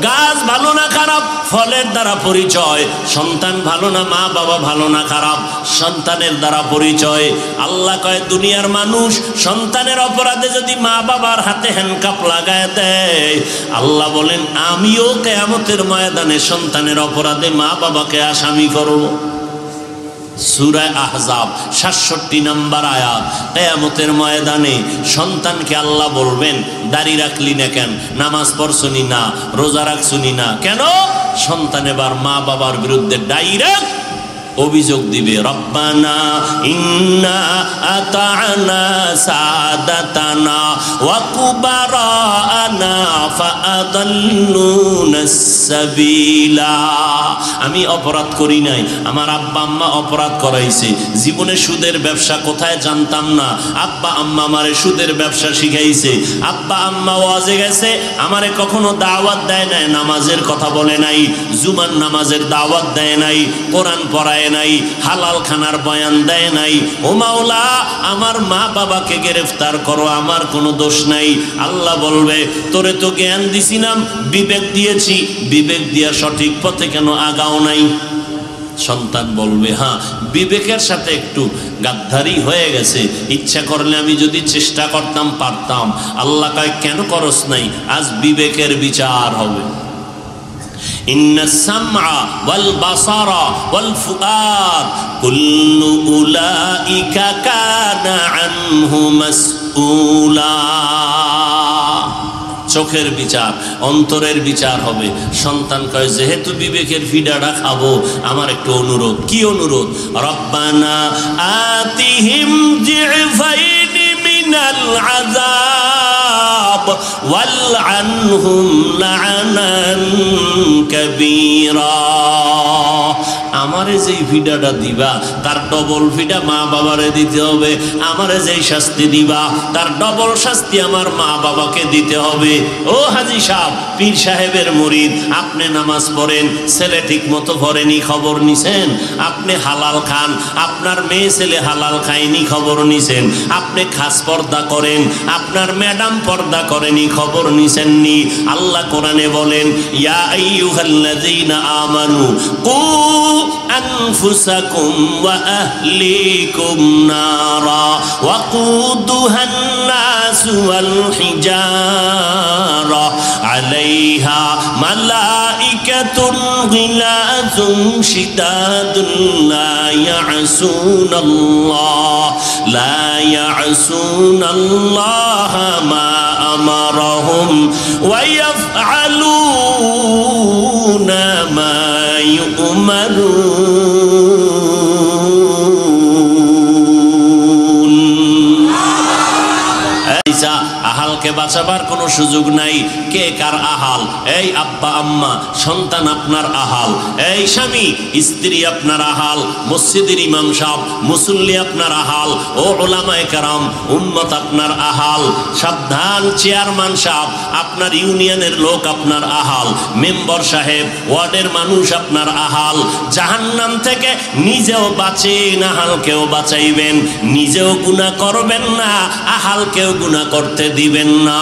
গাছ ভালো না খারাপ ফলের দ্বারা পরিচয়, সন্তান ভালো না মা বাবা ভালো না খারাপ সন্তানের দ্বারা পরিচয়। আল্লাহ কয় দুনিয়ার মানুষ সন্তানের অপরাধে যদি মা বাবার হাতে হ্যান্ডকাপ লাগায় দেয়, আল্লাহ বলেন আমিও কিয়ামতের ময়দানে সন্তানের অপরাধে মা বাবাকে আসামি করব। সূরা আহজাব ৬৭ নম্বর আয়াত। কিয়ামতের ময়দানে সন্তানকে আল্লাহ বলবেন দাড়ি রাখলি না কেন, নামাজ পড়ছনি না, রোজা রাখছনি না কেন? সন্তান এবার মা বাবার বিরুদ্ধে ডাইরেক্ট অভিযোগ দিবে, রব্বানা ইন্না আতা'না সাদাতানা ওয়া কুবারানা ফাআদাল্লুনাস সাবিলা। আমি অপরাধ করি নাই, আমার আব্বা আম্মা অপরাধ করাইছে। জীবনে সুদের ব্যবসা কোথায় জানতাম না, আব্বা আম্মা আমারে সুদের ব্যবসা শিখাইছে। আব্বা আম্মা ওয়াজে গেছে, আমারে কখনো দাওয়াত দেয় নাই, নামাজের কথা বলে নাই, জুমার নামাজের দাওয়াত দেয় নাই, কোরআন পড়ায় নাই, হালাল খানার বয়ান দেয় নাই। ও মাওলা আমার মা বাবাকে গ্রেফতার করো, আমার কোনো দোষ নাই। আল্লাহ বলবে তোরে তো জ্ঞান দিছিলাম, বিবেক দিয়েছি, বিবেক দিয়া সঠিক পথে কেন আগাও নাই? সন্তান বলবে হ্যাঁ বিবেকের সাথে একটু গাদ্দারি হয়ে গেছে, ইচ্ছা করলে আমি যদি চেষ্টা করতাম পারতাম। আল্লাহ কয় কেন করস নাই? আজ বিবেকের বিচার হবে। ইন্নাস সামআ ওয়াল বাসারা ওয়াল ফুআদ কুল্লু উলাইকা কানা আনহু মাসউলা। চোখের বিচার, অন্তরের বিচার হবে। সন্তান কয় যেহেতু বিবেকের ফিডাটা খাবো, আমার একটু অনুরোধ। কি অনুরোধ? রব্বানা আতিহিম জিফাইনি মিনাল আযাব ওয়ালআনহুম লা'নান কাবীরা। আমারে যেই ফিডাটা দিবা তার ডবল ফিডা মা বাবারে দিতে হবে। আমারে যেই শাস্তি দিবা তার ডবল শাস্তি আমার মা বাবাকে দিতে হবে। ও হাজী সাহেব, পীর সাহেবের মুরিদ, আপনি নামাজ পড়েন, ছেলে ঠিক মতো পড়েনি, খবর নিছেন? আপনি হালাল খান, আপনার মেয়ে ছেলে হালাল খায়নি, খবর নিছেন? আপনি খাস পর্দা করেন, আপনার ম্যাডাম পর্দা করেনি, খবর নিছেননি? আল্লাহ কোরআনে বলেন ইয়া আইয়ুহাল্লাযীনা আমানু কু আনফুসাকুম ওয়া আহলিকুম নারা ওয়াকুদুহান নাস ওয়াল হিজারা আলাইহা মালাইকাতুন গিলাযুন শিদাদুন লা ইয়াসুনাল্লাহ মা আমারহুম ওয়া ইয়াফআলুনা মা ইউমারুন। আহালকে বাঁচাবার কোনো সুযোগ নাই। কে কার আহাল? এই আব্বা আম্মা, সন্তান আপনার আহাল। এই স্বামী, স্ত্রী আপনার আহাল। মসজিদের ইমাম সাহেব, মুসল্লি আপনার আহাল। ও উলামায়ে কেরাম, উম্মত আপনার আহাল। সাবধান, চেয়ারম্যান সাহেব, আপনার ইউনিয়নের লোক আপনার আহাল। মেম্বার সাহেব, ওয়ার্ডের মানুষ আপনার আহাল। জাহান্নাম থেকে নিজেও বাঁচেন, আহালকেও বাঁচাইবেন। নিজেও গুনাহ করবেন না, আহালকেও গুনাহ করতে দিবেন না।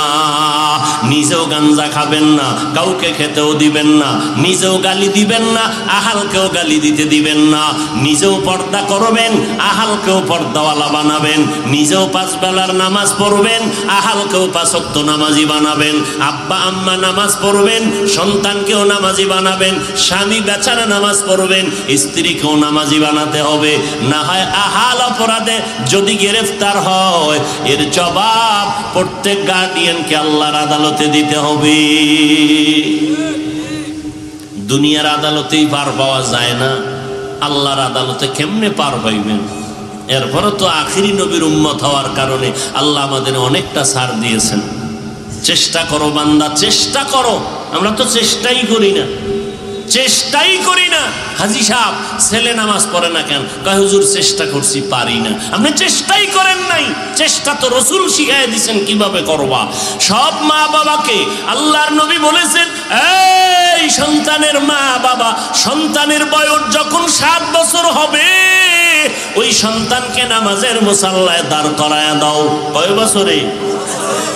নিজেও গাঞ্জা খাবেন না, কাউকে খেতেও দিবেন না। নিজেও গালি দিবেন না, আহালকেও গালি দিতে দিবেন না। নিজেও পর্দা করবেন, আহালকেও পর্দাওয়ালা বানাবেন। নিজেও 5 বেলার নামাজ পড়বেন, আহালকেও 5 ওয়াক্ত নামাজি বানাবেন। আব্বা আম্মা নামাজ পড়বেন, সন্তানকেও নামাজি বানাবেন। স্বামী বেচারা নামাজ পড়বেন, স্ত্রীকেও নামাজি বানাতে হবে। না হয় আহাল অপরাধে যদি গ্রেফতার হয়, এর জবাব প্রত্যেক গার্ডিয়ানকে আল্লাহর আদালতে দিতে হবে। দুনিয়ার আদালতেই পার পাওয়া যায় না, আল্লাহর আদালতে কেমনে পার পাইবেন? এরপরে তো আখিরি নবীর উম্মত হওয়ার কারণে আল্লাহ আমাদের অনেকটা ছাড় দিয়েছেন। চেষ্টা করো বান্দা, চেষ্টা করো। আমরা তো চেষ্টাই করি না, চেষ্টাই করি না। হাজী সাহেব, ছেলে নামাজ পড়ে না কেন? কয় হুজুর চেষ্টা করছি, পারি না। আপনি চেষ্টাই করেন নাই। চেষ্টা তো রাসূল শিখাই দিয়েছেন কিভাবে করবা। সব মা বাবাকে আল্লাহর নবী বলেছেন, এই সন্তানের মা বাবা, সন্তানের বয়স যখন 7 বছর হবে, ওই সন্তানকে নামাজের মুসাল্লায় দাঁড় করায়া দাও। কয় বছরে?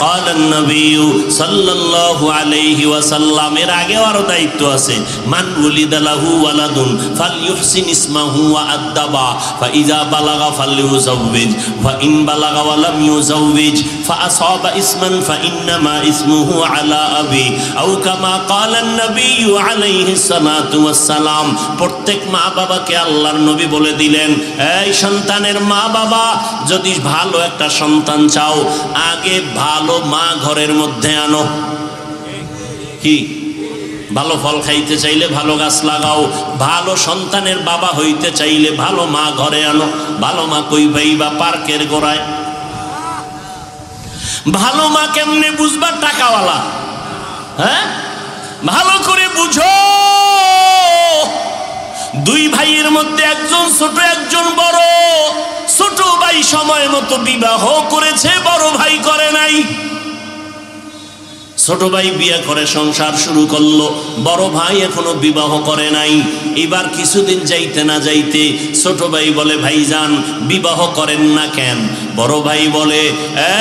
قال النبي صلى الله عليه وسلم, এর আগে আরো দায়িত্ব আছে। মান ওলিদা লাহু ওয়ালাদুন ফালইউহসিন ইসমাহু ওয়া আদ্দাবা ফাইযা বালাগা ফালইউযাওবিজ ফাইন বালাগা ওয়া লাম ইউযাওবিজ ফাআসাবা ইসমান ফাইন্নামা ইসমুহু আলা আবি আও কামা ক্বালা an-নবী আলাইহিস সালাতু ওয়াস সালাম। প্রত্যেক মা বাবাকে আল্লাহর নবী বলে দিলেন, এই সন্তানের মা বাবা, যদি ভালো একটা সন্তান চাও, আগে ভালো মা ঘরের মধ্যে আনো। কি? ভালো ফল খাইতে চাইলে ভালো গাছ লাগাও। ভালো সন্তানের বাবা হইতে চাইলে ভালো মা ঘরে আনো। ভালো মা কই পাইবা? পার্কের গোড়ায়। ভালো মা কেমনে বুঝবা? টাকাওয়ালা। হ্যাঁ, ভালো করে বুঝো। 2 ভাইয়ের মধ্যে একজন ছোট, একজন বড়। ছোট ভাই সময় মতো বিবাহ করেছে, বড় ভাই করে নাই। ছোট ভাই বিয়ে করে সংসার শুরু করলো, বড় ভাই এখনো বিবাহ করে নাই। এবার কিছুদিন যাইতে না যাইতে ছোট ভাই বলে, ভাইজান বিবাহ করেন না কেন? বড় ভাই বলে,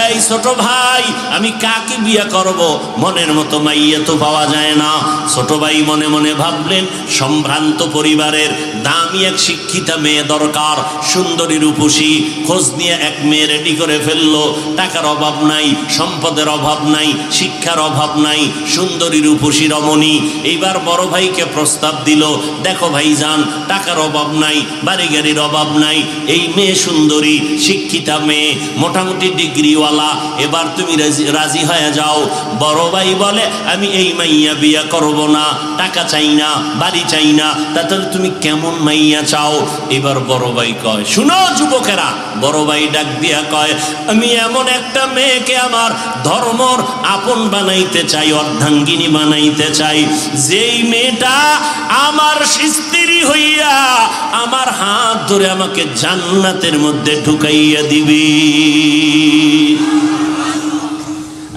এই ছোট ভাই, আমি কাকে বিয়ে করব? মনের মতো মাইয়া তো পাওয়া যায় না। ছোট ভাই মনে মনে ভাবলেন, সম্ভ্রান্ত পরিবারের দামি এক শিক্ষিতা মেয়ে দরকার, সুন্দরী রূপসী। খোঁজ নিয়ে এক মেয়ে রেডি করে ফেললো। টাকার অভাব নাই, সম্পদের অভাব নাই, শিক্ষার অভাব নাই, সুন্দরী রূপসী রমণী। এইবার বড় ভাইকে প্রস্তাব দিল, দেখো ভাইজান, টাকার অভাব নাই, বাড়ি গাড়ির অভাব নাই, এই মেয়ে সুন্দরী, শিক্ষিতা মেয়ে, মোটামুটি ডিগ্রিওয়ালা, এবার তুমি রাজি হয়ে যাও। বড় ভাই বলে, আমি এই মাইয়া বিয়া করব না, টাকা চাই না, বাড়ি চাই না। তাহলে তুমি কেমন মাইয়া চাও? এবার বড় ভাই কয়, শুনো যুবকেরা, বড় ভাই ডাক দিয়া কয়, আমি এমন একটা মেয়েকে আমার ধর্মর আপন বানাইতে চাই, অর্ধাঙ্গিনী বানাইতে চাই, যেই মেয়েটা আমার স্ত্রী হইয়া আমার হাত ধরে আমাকে জান্নাতের মধ্যে ঢুকাইয়া দিবি,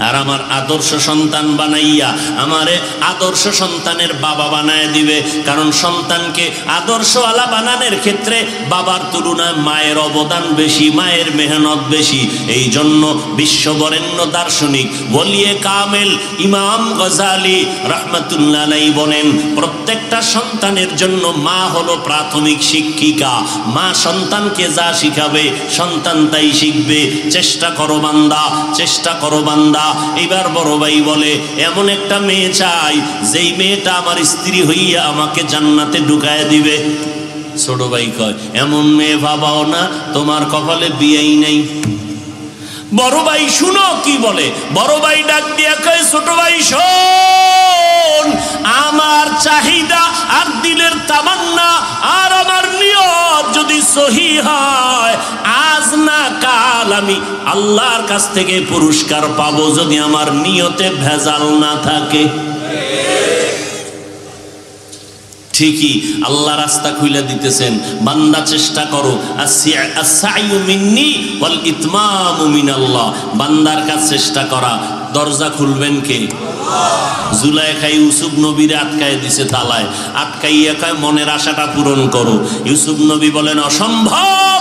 আর আমার আদর্শ সন্তান বানাইয়া আমারে আদর্শ সন্তানের বাবা বানায় দিবে। কারণ সন্তানকে আদর্শওয়ালা বানানোর ক্ষেত্রে বাবার তুলনায় মায়ের অবদান বেশি, মায়ের মেহনত বেশি। এই জন্য বিশ্ববরেণ্য দার্শনিক ওলিয়ে কামেল ইমাম গজালি রাহমাতুল্লাহ আলাইহি বলেন, প্রত্যেকটা সন্তানের জন্য মা হলো প্রাথমিক শিক্ষিকা। মা সন্তানকে যা শিখাবে সন্তান তাই শিখবে। চেষ্টা করো বান্দা, চেষ্টা করো বান্দা। এবার বড় ভাই বলে, এমন একটা মেয়ে চাই যেই মেয়েটা আমার স্ত্রী হইয়া আমাকে জান্নাতে ঢুকায় দিবে। ছোট ভাই কয়, এমন মেয়ে ভাবাও না, তোমার কপালে বিয়েই নাই। বড় ভাই শুনো কি বলে। বড় ভাই ডাক দিয়া কয়, ছোট ভাই শোন, আমার চাহিদা আর দিলের তামান্না আর আমার নিয়ত যদি সহি হয়, আজ না কাল আমি আল্লাহর কাছ থেকে পুরস্কার পাবো যদি আমার নিয়তে ভেজাল না থাকে। ঠিকই আল্লাহ রাস্তা খুলে দিতেছেন, বান্দা চেষ্টা করো, আস-সা'য়ু মিন্নি ওয়াল ইতমামু মিনাল্লাহ। বান্দার কাজ চেষ্টা করা। দরজা খুলবেন কে? জুলাইখা ইউসুফ নবীরে আটকায় দিছে তালায়, আটকাইয়া কয় মনের আশাটা পূরণ করো। ইউসুফ নবী বলেন অসম্ভব।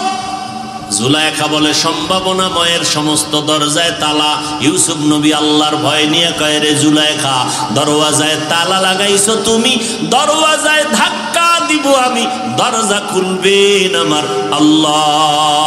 জুলাইখা বলে সম্ভাবনাময়ের সমস্ত দরজায় তালা। ইউসুফ নবী আল্লাহর ভয় নিয়ে কয় রে জুলাইখা, দরওয়াজায় তালা লাগাইছো তুমি, দরওয়াজায় ধাক্কা দিব আমি, দরজা খুলবেন আমার আল্লাহ।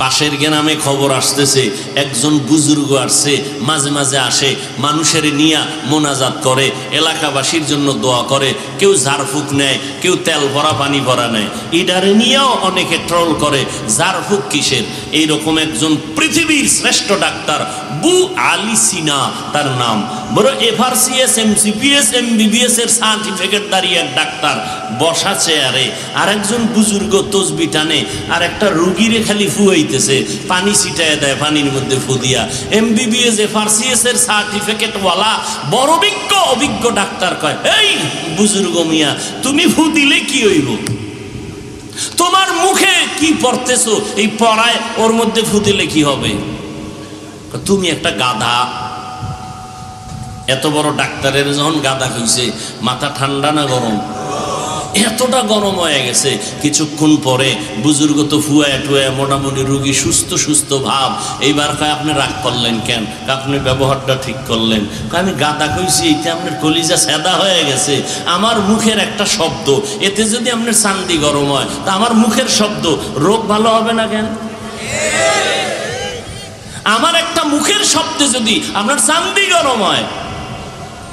পাশের গ্রামে খবর আসতেছে একজন বুজুর্গ আসছে, মাঝে মাঝে আসে, মানুষের নিয়া মোনাজাত করে, এলাকাবাসীর জন্য দোয়া করে, কেউ ঝাড়ফুঁক নেয়, কেউ তেল ভরা পানি ভরা নেয়। ইডারে নিয়েও অনেকে ট্রল করে, ঝাড়ফুঁক কিসের? এইরকম একজন পৃথিবীর শ্রেষ্ঠ ডাক্তার বু আলী সিনা তার নাম, বড় FRCS MCPS MBBS এর সার্টিফিকেট দাঁড়িয়ে এক ডাক্তার বসা চেয়ারে, আর একজন বুজুর্গ তসবি টানে, আর একটা রুগীরে খালি ফুয়াইতেছে, পানি ছিটায় দেয় পানির মধ্যে ফু দিয়া। MBBS FRCS এর সার্টিফিকেটওয়ালা বড় অভিজ্ঞ ডাক্তার কয়, এই বুজুর্গ মিয়া, তুমি ফু দিলে কি হইব? তোমার মুখে কি পড়তেছো, এই পড়ায় ওর মধ্যে ফু দিলে কি হবে? তুমি একটা গাধা। এত বড় ডাক্তারের যখন গাধা হইছে, মাথা ঠান্ডা না গরম? এতটা গরম হয়ে গেছে। কিছুক্ষণ পরে বুজুর্গ তো ফুয়ায় টুয়ায় মোটামুটি রুগী সুস্থ সুস্থ ভাব। এইবার কয় আপনি রাগ করলেন কেন? আপনি ব্যবহারটা ঠিক করলেন। আমি গাধা কইছি, এইটা আপনার কলিজা সেদা হয়ে গেছে। আমার মুখের একটা শব্দ, এতে যদি আপনার চান্দি গরম হয়, তা আমার মুখের শব্দ রোগ ভালো হবে না কেন? আমার একটা মুখের শব্দে যদি আপনার চান্দি গরম হয়,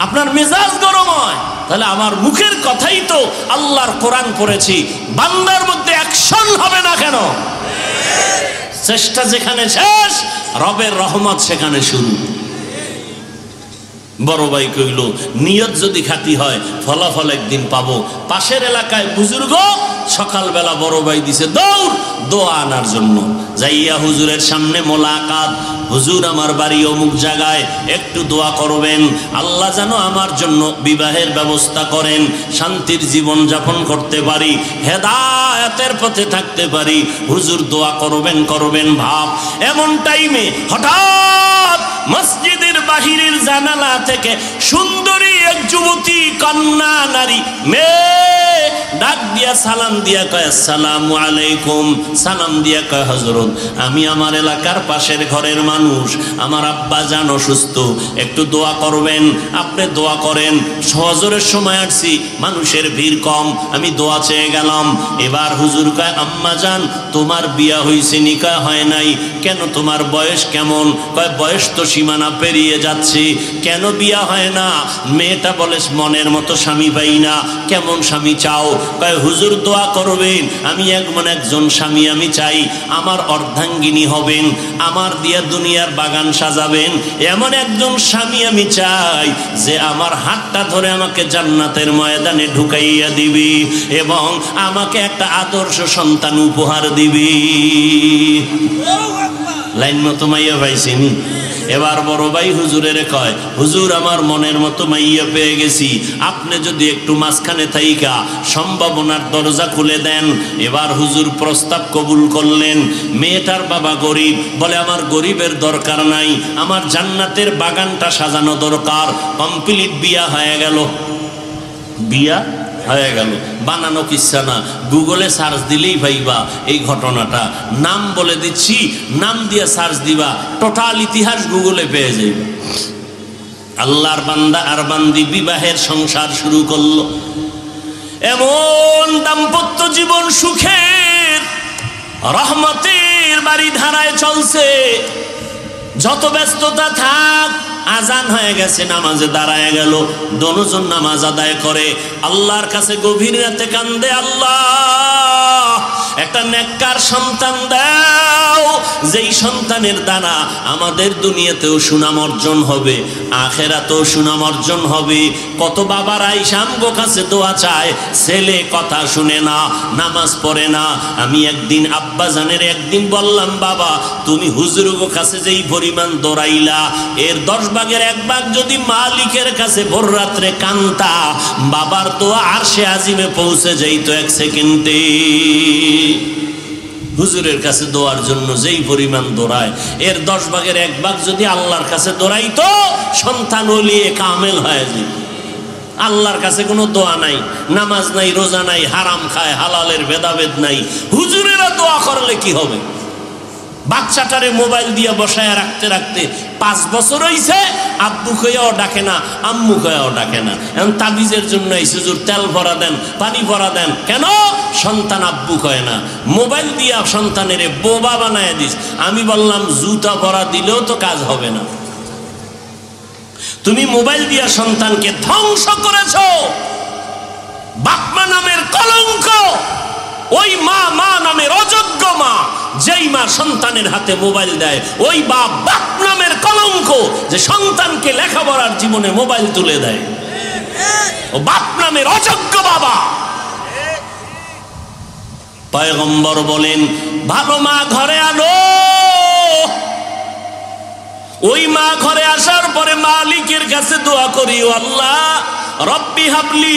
আপনার মেজাজ গরম হয়, তাহলে আমার মুখের কথাই তো আল্লাহর কোরআন পড়েছি, বান্দার মধ্যে অ্যাকশন হবে না কেন? চেষ্টা যেখানে শেষ, রবের রহমত সেখানে শুরু। বড় ভাই কইল, নিয়ত যদি খাঁটি হয় ফলাফল একদিন পাবো। পাশের এলাকায় বুজুর্গ সকালবেলা বড় ভাই দিছে দৌড় দোয়া আনার জন্য। যাইয়া হুজুরের সামনে মোলাকাত, হুজুর আমার বাড়ি অমুক জায়গায়, একটু দোয়া করবেন, আল্লাহ যেন আমার জন্য বিবাহের ব্যবস্থা করেন, শান্তির জীবন যাপন করতে পারি, হেদায়েতের পথে থাকতে পারি। হুজুর দোয়া করবেন ভাব। এমন টাইমে হঠাৎ মসজিদের বাহিরের জানালা থেকে সুন্দরী এক যুবতী কন্যা নারী মেয়ে ডাক দিয়া সালাম দিয়া কয় আসসালামু আলাইকুম। সালাম দিয়া কয় হযরত, আমি আমার এলাকার পাশের ঘরের মানুষ, আমার আব্বা জান অসুস্থ, একটু দোয়া করবেন। আপনি দোয়া করেন। হজরের সময় আসছি, মানুষের ভিড় কম, আমি দোয়া চেয়ে গেলাম। এবার হুজুর কয় আম্মা জান তোমার বিয়া হইছে নি? কয় হয় নাই। কেন, তোমার বয়স কেমন? কয় বয়স তো সীমানা পেরিয়ে যাচ্ছে। কেন বিয়া হয় না? মেয়েটা বলে মনের মতো স্বামী পাই না। কেমন স্বামী চাও? কয় হুজুর দোয়া করবেন, আমি এমন একজন স্বামী আমি চাই, আমার অর্ধাঙ্গিনী হবেন, আমার দিয়া দুনিয়ার বাগান সাজাবেন, এমন একজন স্বামী আমি চাই যে আমার হাতটা ধরে আমাকে জান্নাতের ময়দানে ঢুকাইয়া দিবি এবং আমাকে একটা আদর্শ সন্তান উপহার দিবি। লাইন মতো মাইয়া পাইছিনি? এবার বড় ভাই হুজুরের কয়, হুজুর আমার মনের মতো মাইয়া পেয়ে গেছি, আপনি যদি একটু মাঝখানে থাইকা সম্ভাবনার দরজা খুলে দেন। এবার হুজুর প্রস্তাব কবুল করলেন। মেয়েটার বাবা গরিব, বলে আমার গরিবের দরকার নাই, আমার জান্নাতের বাগানটা সাজানো দরকার। কমপ্লিট বিয়া হয়ে গেল। বিয়া হয়ে গেল, বানানো কিচ্ছা না, গুগলে সার্চ দিলেই পাইবা এই ঘটনাটা। নাম বলে দিচ্ছি, নাম দিয়ে সার্চ দিবা, টোটাল ইতিহাস গুগলে পেয়ে যাইবা। আল্লাহর বান্দা আর বান্দি বিবাহের সংসার শুরু করলো। এমন দাম্পত্য জীবন সুখের রহমতের বাড়ি ধারায় চলছে। যত ব্যস্ততা থাক, আজান হয়ে গেছে, নামাজে দাঁড়ায় গেল, দোনোজন নামাজ আদায় করে, আল্লাহর কাছে গভীর রাতে কান্দে, আল্লাহ একটা নেককার সন্তান দাও, যেই সন্তানের দ্বারা আমাদের দুনিয়াতেও সুনাম অর্জন হবে, আখেরাতেও সুনাম অর্জন হবে। কত বাবারাই আমগো কাছে দোয়া চায়, ছেলে কথা শুনে না, নামাজ পড়ে না। আমি একদিন আব্বা জানের একদিন বললাম, বাবা তুমি হুজুরগো কাছে যেই পরিমাণ দৌড়াইলা, এর 10 ভাগের 1 ভাগ যদি মালিকের কাছে ভোর রাত্রে কান্তা, বাবার দোয়া আরশে আজিমে পৌঁছে যাইতো 1 সেকেন্ডে। হুজুরের কাছে দোয়ার জন্য যেই পরিমাণ দৌড়ায়, এর 10 ভাগের 1 ভাগ যদি আল্লাহর কাছে দৌড়াইতো, সন্তান ওলিয়ে কামেল হয়ে যায়। আল্লাহর কাছে কোনো দোয়া নাই, নামাজ নাই, রোজা নাই, হারাম খায়, হালালের ভেদাভেদ নাই, হুজুরেরা দোয়া করলে কি হবে? বাচ্চাটারে মোবাইল দিয়ে বসায় রাখতে রাখতে 5 বছর হইছে, আব্বু কইয়াও ডাকে না, আম্মু কইয়াও ডাকে না। এখন তাবিজের জন্য এই হুজুর তেল ভরা দেন, পানি ভরা দেন, কেন? সন্তান আব্বু কয় না। মোবাইল দিয়া সন্তানের বোবা বানায় দিস। আমি বললাম জুতা ভরা দিলেও তো কাজ হবে না, তুমি মোবাইল দিয়া সন্তানকে ধ্বংস করেছো। বাপমা নামের কলঙ্ক, ওই মা নামের অযোগ্য মা, যেই মা সন্তানের হাতে মোবাইল দেয়, ওই বাপ নামের কলঙ্ক, যে সন্তানকে লেখাপড়ার জীবনে মোবাইল তুলে দেয়। ও বাপ নামের অযোগ্য বাবা। পয়গম্বর বলেন, ভালো মা ঘরে আনো। ওই মা ঘরে আসার পরে মালিকের কাছে দোয়া করি, ও আল্লাহ রব্বি হাবলি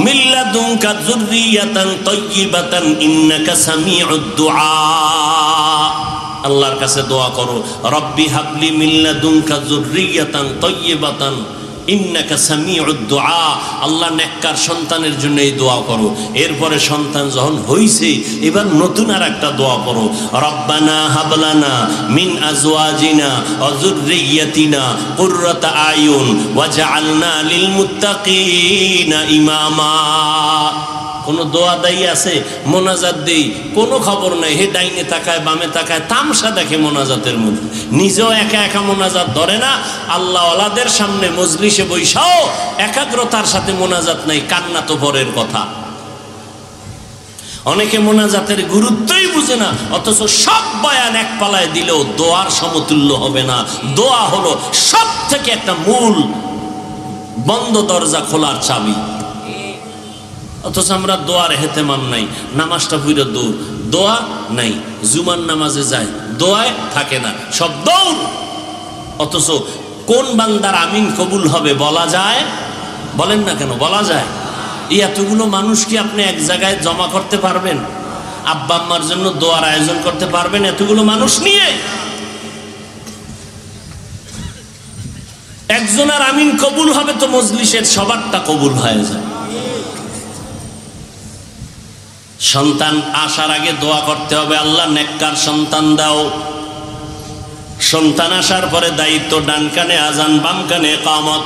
মিল্লাদুনকা যুররিয়াতান তাইয়্যিবাতান ইন্নাকা সামিউদ দুআ। আল্লাহর কাছে দোয়া করো, রব্বি হাবলি মিল্লাদুনকা যুররিয়াতান তাইয়্যিবাতান ইন্নাকা সামিউদ দুআ। আল্লাহ নেককার সন্তানের জন্য এই দোয়া করো। এরপরে সন্তান যখন হইছে, এবার নতুন আর একটা দোয়া করো, রব্বানা হাবলানা মিন আজওয়াজিনা ওয়া যুররিয়াতিনা কুররাতা আয়ুন ওয়াজআলনা লিল মুত্তাকিনা ইমামা। কোন দোয়া দায়ী আছে, মোনাজাত দেই, কোনো খবর নাই, হে ডাইনে তাকায় বামে তাকায়, তামসা দেখে মোনাজাতের মধ্যে, নিজেও একা একা মোনাজাত ধরে না। আল্লাহ ওয়ালাদের সামনে মজলিসে বৈশাও একাগ্রতার সাথে মোনাজাত নাই, কান্না তো পরের কথা। অনেকে মোনাজাতের গুরুত্বই বুঝে না, অথচ সব বয়ান এক পালায় দিলেও দোয়ার সমতুল্য হবে না। দোয়া হলো সব থেকে একটা মূল বন্ধ দরজা খোলার চাবি। অথচ আমরা দোয়ার হেতেমাম নাই, নামাজটা পুরো দৌড়, দোয়া নাই, জুমার নামাজে যায়, দোয়ায় থাকে না, সব দৌড়। অথচ কোন বান্দার আমিন কবুল হবে বলা যায়? বলেন না কেন, বলা যায়? এই এতগুলো মানুষ কি আপনি এক জায়গায় জমা করতে পারবেন? আব্বা আম্মার জন্য দোয়ার আয়োজন করতে পারবেন এতগুলো মানুষ নিয়ে? একজনের আমিন কবুল হবে তো মজলিসের সবারটা কবুল হয়ে যায়। সন্তান আসার আগে দোয়া করতে হবে, আল্লাহ নেককার সন্তান দাও। সন্তান আসার পরে দায়িত্ব, ডান কানে আজান, বাম কানে ইকামত।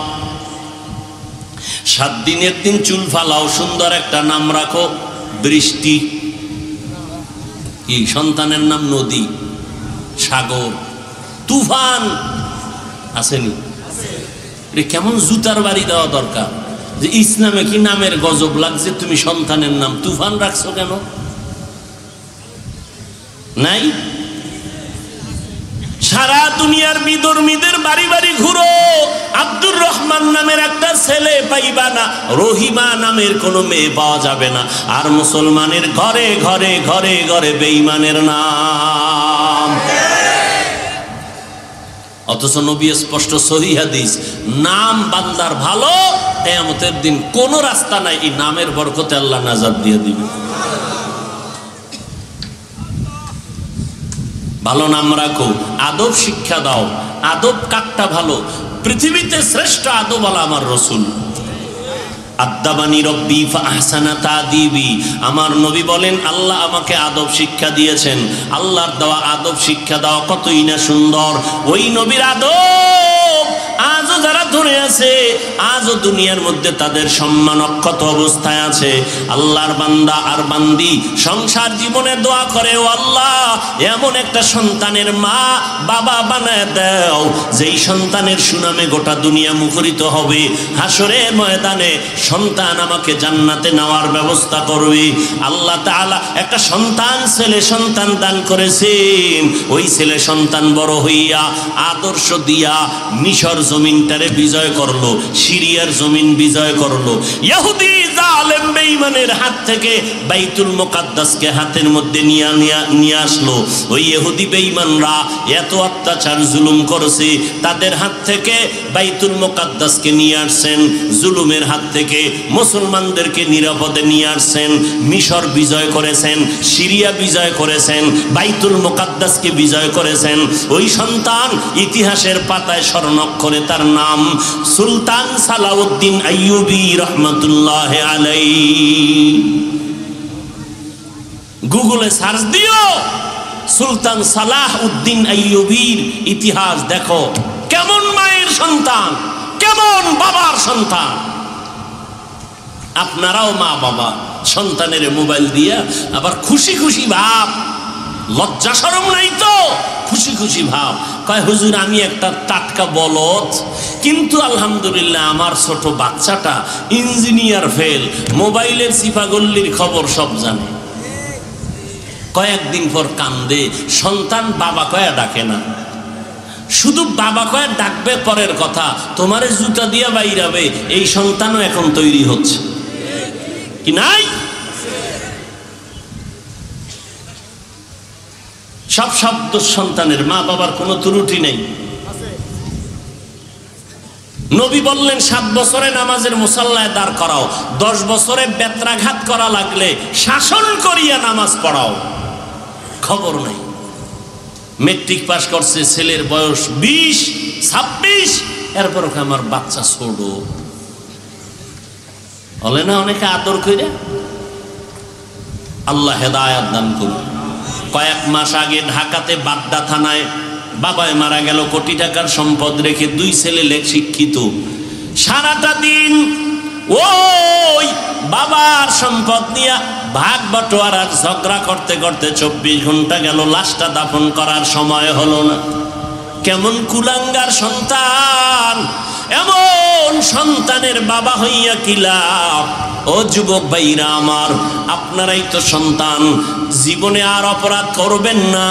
7 দিনের দিন চুল ফালাও, সুন্দর একটা নাম রাখো, বৃষ্টি। কি সন্তানের নাম? নদী, সাগর, তুফান। আসেনি? কেমন জুতার বাড়ি দেওয়া দরকার যে ইসলামে কি নামের গজব লাগছে, তুমি সন্তানের নাম তুফান রাখছো কেন? নাই? সারা দুনিয়ার বিধর্মীদের বাড়ি বাড়ি ঘুরো, আব্দুর রহমান নামের একটা ছেলে পাইবা না, রহিমা নামের কোনো মেয়ে পাওয়া যাবে না। আর মুসলমানের ঘরে ঘরে ঘরে ঘরে বেঈমানের নাম। অথচ নবী স্পষ্ট সহিহ হাদিস, নাম বান্দার ভালো, কিয়ামতের দিন কোন রাস্তা নাই, এই নামের বরকতে আল্লাহ নাজাত দিয়ে দিবে। ভালো নাম রাখো, আদব শিক্ষা দাও। আদব কাটটা ভালো, পৃথিবীতে শ্রেষ্ঠ আদব আলা আমার রাসূল। আদাবানি রব্বি ফাহসানা তাদিবি। আমার নবী বলেন, আল্লাহ আমাকে আদব শিক্ষা দিয়েছেন। আল্লাহর দেওয়া আদব শিক্ষা দেওয়া কতই না সুন্দর। ওই নবীর আদব আজও যারা ধরে আছে, আজও দুনিয়ার মধ্যে তাদের সম্মান অক্ষত অবস্থায় আছে। আল্লাহর বান্দা আর বান্দি সংসার জীবনে দোয়া করে, ও আল্লাহ এমন একটা সন্তানের মা বাবা বানায় দাও যেই সন্তানের সুনামে গোটা দুনিয়া মুখরিত হবে। হাসরের ময়দানে সন্তান আমাকে জান্নাতে নেওয়ার ব্যবস্থা করবে। আল্লাহ তাআলা একটা সন্তান, ছেলে সন্তান দান করেছেন। ওই ছেলে সন্তান বড় হইয়া আদর্শ দিয়া মিশর জমিনটারে বিজয় করলো, সিরিয়ার জমিন বিজয় করলো। ইহুদি জালেম বেঈমানের হাত থেকে বাইতুল মুকাদ্দাসকে হাতের মধ্যে নিয়ে আসলো। ওই ইহুদি বেঈমানরা এত অত্যাচার জুলুম করেছে, তাদের হাত থেকে বাইতুল মুকাদ্দাসকে নিয়ে আসছেন, জুলুমের হাত থেকে মুসলমানদেরকে নিরাপদে নিয়ে আসছেন। মিশর বিজয় করেছেন, সিরিয়া বিজয় করেছেন, বাইতুল মুকাদ্দাসকে বিজয় করেছেন। ওই সন্তান ইতিহাসের পাতায় স্বর্ণাক্ষরে তার নাম সুলতান সালাউদ্দিন আইয়ুবী রহমাতুল্লাহ আলাইহি। গুগলে সার্চ দিও সুলতান সালাউদ্দিন আইয়ুবীর ইতিহাস, দেখো কেমন মায়ের সন্তান, কেমন বাবার সন্তান। আপনারাও মা বাবা, সন্তানের মোবাইল দিয়া আবার খুশি খুশি ভাব, লজ্জা শরম নাই তো, খুশি খুশি ভাব। কয় হুজুর আমি একটা টাটকা বলদ, কিন্তু আলহামদুলিল্লাহ আমার ছোট বাচ্চাটা ইঞ্জিনিয়ার ফেল, মোবাইলের চিপাগল্লির খবর সব জানে। কয়েকদিন পর কান্দে, সন্তান বাবা কয়া ডাকে না, শুধু বাবা কয়া ডাকবে পরের কথা, তোমারে জুতা দিয়া বাইরাবে। এই সন্তানও এখন তৈরি হচ্ছে কি নাই? সব শব্দ সন্তানের, মা বাবার কোনো ত্রুটি নেই। নবী বললেন 7 বছরে নামাজের মুসাল্লায় দাঁড় করাও, 10 বছরে বেত্রাঘাত করা লাগলে শাসন করিয়া নামাজ পড়াও। খবর নাই। মেট্রিক পাস করছে, ছেলের বয়স 20-26, এরপর আমার বাচ্চা ছোট বলে না, অনেকে আদর করে। আল্লাহ হেদায়াত দান করুন। কয়েক মাস আগে ঢাকাতে বাড্ডা থানায় বাবায় মারা গেল, কোটি টাকার সম্পদ রেখে, 2 ছেলে শিক্ষিত। সারাটা দিন ওই বাবার সম্পদ নিয়ে ভাগ বটোয়ারার ঝগড়া করতে করতে 24 ঘন্টা গেল, লাশটা দাফন করার সময় হলো না। কেমন কুলাঙ্গার সন্তান! এমন সন্তানের বাবা হইয়া কি লাভ? ও যুবক ভাইরা আমার, আপনারাই তো সন্তান, জীবনে আর অপরাধ করবেন না।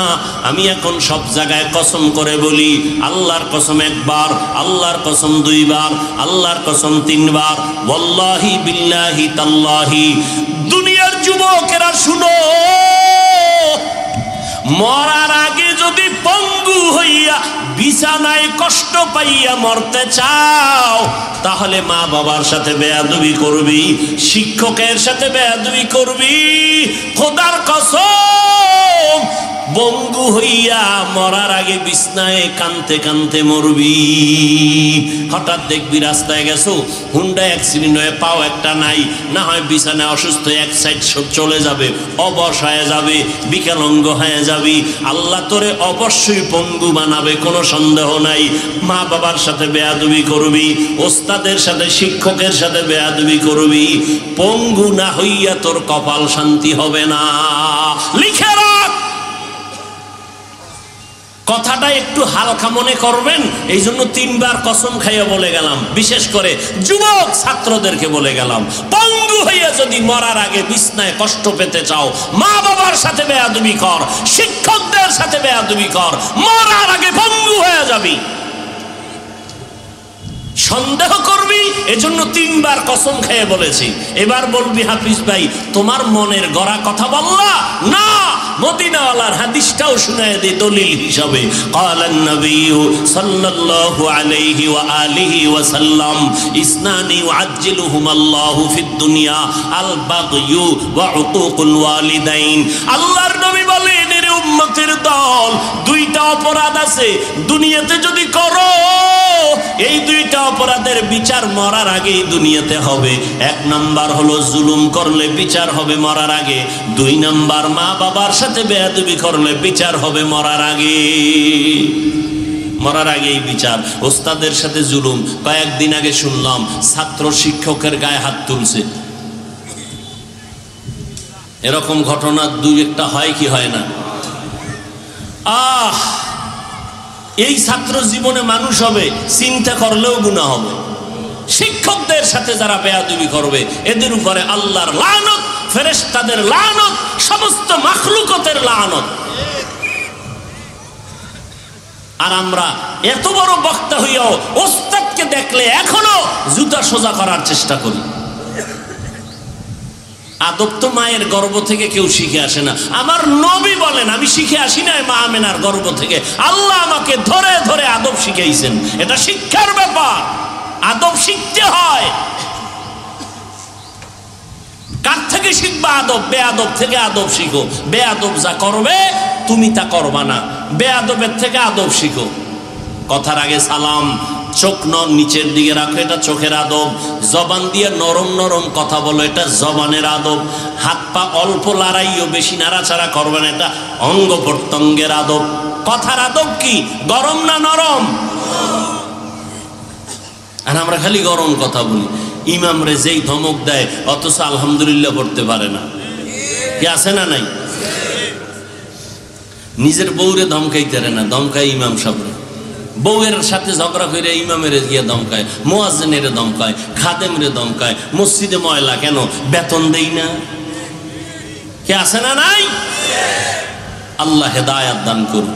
আমি এখন সব জায়গায় কসম করে বলি, আল্লাহর কসম 1 বার, আল্লাহর কসম 2 বার, আল্লাহর কসম 3 বার, ওয়াল্লাহি বিল্লাহি তাল্লাহি। দুনিয়ার যুবকেরা শুনো, মরার আগে যদি পঙ্গু হইয়া বিছানায় কষ্ট পাইয়া মরতে চাও, তাহলে মা বাবার সাথে বেয়াদবি করবি, শিক্ষকের সাথে বেয়াদবি করবি। খোদার কসম, বঙ্গু হইয়া মরার আগে বিছনায় কানতে কানতে মরবি। হঠাৎ দেখবি রাস্তায় গেছো, হুন্ডা অ্যাক্সিডেন্ট হয়ে পাও একটা নাই, না হয় বিছানায় অসুস্থ, এক সাইড চলে যাবে, অবশ হয়ে যাবে, বিকলাঙ্গ হয়ে যাবি। আল্লাহ তোরে অবশ্যই পঙ্গু বানাবে, কোনো সন্দেহ নাই। মা বাবার সাথে বেয়াদবি করবি, ওস্তাদের সাথে শিক্ষকের সাথে বেয়াদবি করবি, পঙ্গু না হইয়া তোর কপাল শান্তি হবে না। লিখে রাখ, কথাটা একটু হালকা মনে করবেন, এই জন্য 3 বার কসম খাইয়া বলে গেলাম। বিশেষ করে যুবক ছাত্রদেরকে বলে গেলাম, পঙ্গু হইয়া যদি মরার আগে বিছনায় কষ্ট পেতে চাও, মা বাবার সাথে বেয়াদবি কর, শিক্ষকদের সাথে বেয়াদবি কর, মরার আগে পঙ্গু হয়ে যাবি। সন্দেহ করবি, এজন্য 3 বার কসম খেয়ে বলেছি। এবার বলবি হাফিজ ভাই তোমার মনের গড়া কথা বললা না, মদিনাওয়ালার হাদিসটাও শুনায় দে দলিল হিসাবে। ক্বালান নবী সাল্লাল্লাহু আলাইহি ওয়া আলিহি ওয়া সাল্লাম ইসনানি ইউআজ্জিলুহুমাল্লাহু ফিদ দুনিয়া আল বাগয়ু ওয়া উকুকুল ওয়ালিদাইন। আল্লাহর নবী বলেন, এর উম্মতের দল, 2টা অপরাধ আছে দুনিয়াতে যদি করো, এই 2টা অপরাধের বিচার মরার আগেই দুনিয়াতে হবে। 1 নাম্বার হলো জুলুম করলে বিচার হবে মরার আগে, 2 নাম্বার মা বাবার সাথে বেয়াদবি করলে বিচার হবে মরার আগে। মরার আগেই বিচার, ওস্তাদের সাথে জুলুম। কয়েকদিন আগে শুনলাম ছাত্র শিক্ষকের গায়ে হাত তুলছে। এরকম ঘটনা দুই একটা হয় কি হয় না? এই ছাত্র জীবনে মানুষ হবে, চিন্তা করলেও গুনাহ হবে। শিক্ষকদের সাথে যারা বেয়াদবি করবে এদের উপরে আল্লাহর লানত, ফেরেশতাদের লানত, সমস্ত মাখলুকতের লানত। আর আমরা এত বড় বক্তা হইয়াও ওস্তাদকে দেখলে এখনো জুতা সোজা করার চেষ্টা করি। আদব তো মায়ের গর্ভ থেকে কেউ শিখে আসে না। আমার নবী বলেন, আমি শিখে আসি না মা আমেনার গর্ভ থেকে, আল্লাহ আমাকে ধরে ধরে আদব শিখাইছেন। এটা শিক্ষার ব্যাপার, আদব শিখতে হয়। কার থেকে শিখবা আদব? বেয়াদব থেকে আদব শিখো। বেয়াদব যা করবে তুমি তা করবা না, বেয়াদবের থেকে আদব শিখো। কথার আগে সালাম, চোখ নিচের দিকে রাখো, এটা চোখের আদব। জবান দিয়ে নরম নরম কথা বলো, এটা জবানের আদব। হাত পা অল্প লড়াইও, বেশি নাড়াচাড়া করবেন, এটা অঙ্গ প্রত্যঙ্গের আদব। কথার আদব কি? গরম না নরম? আর আমরা খালি গরম কথা বলি। ইমাম রে যেই ধমক দেয় অথচ আলহামদুলিল্লাহ পড়তে পারে না, কি আছে না নাই? নিজের বউরে ধমকাইতে না, ধমকায় ইমাম সাহেবরে। বউয়ের সাথে ঝগড়া করে ইমামের গিয়ে ধমকায়, মুয়াজ্জিনের ধমকায়, খাদেমরে ধমকায়। মসজিদে ময়লা কেন? বেতন দেই না, কে আছে না নাই? আল্লাহ হেদায়াত দান করুন।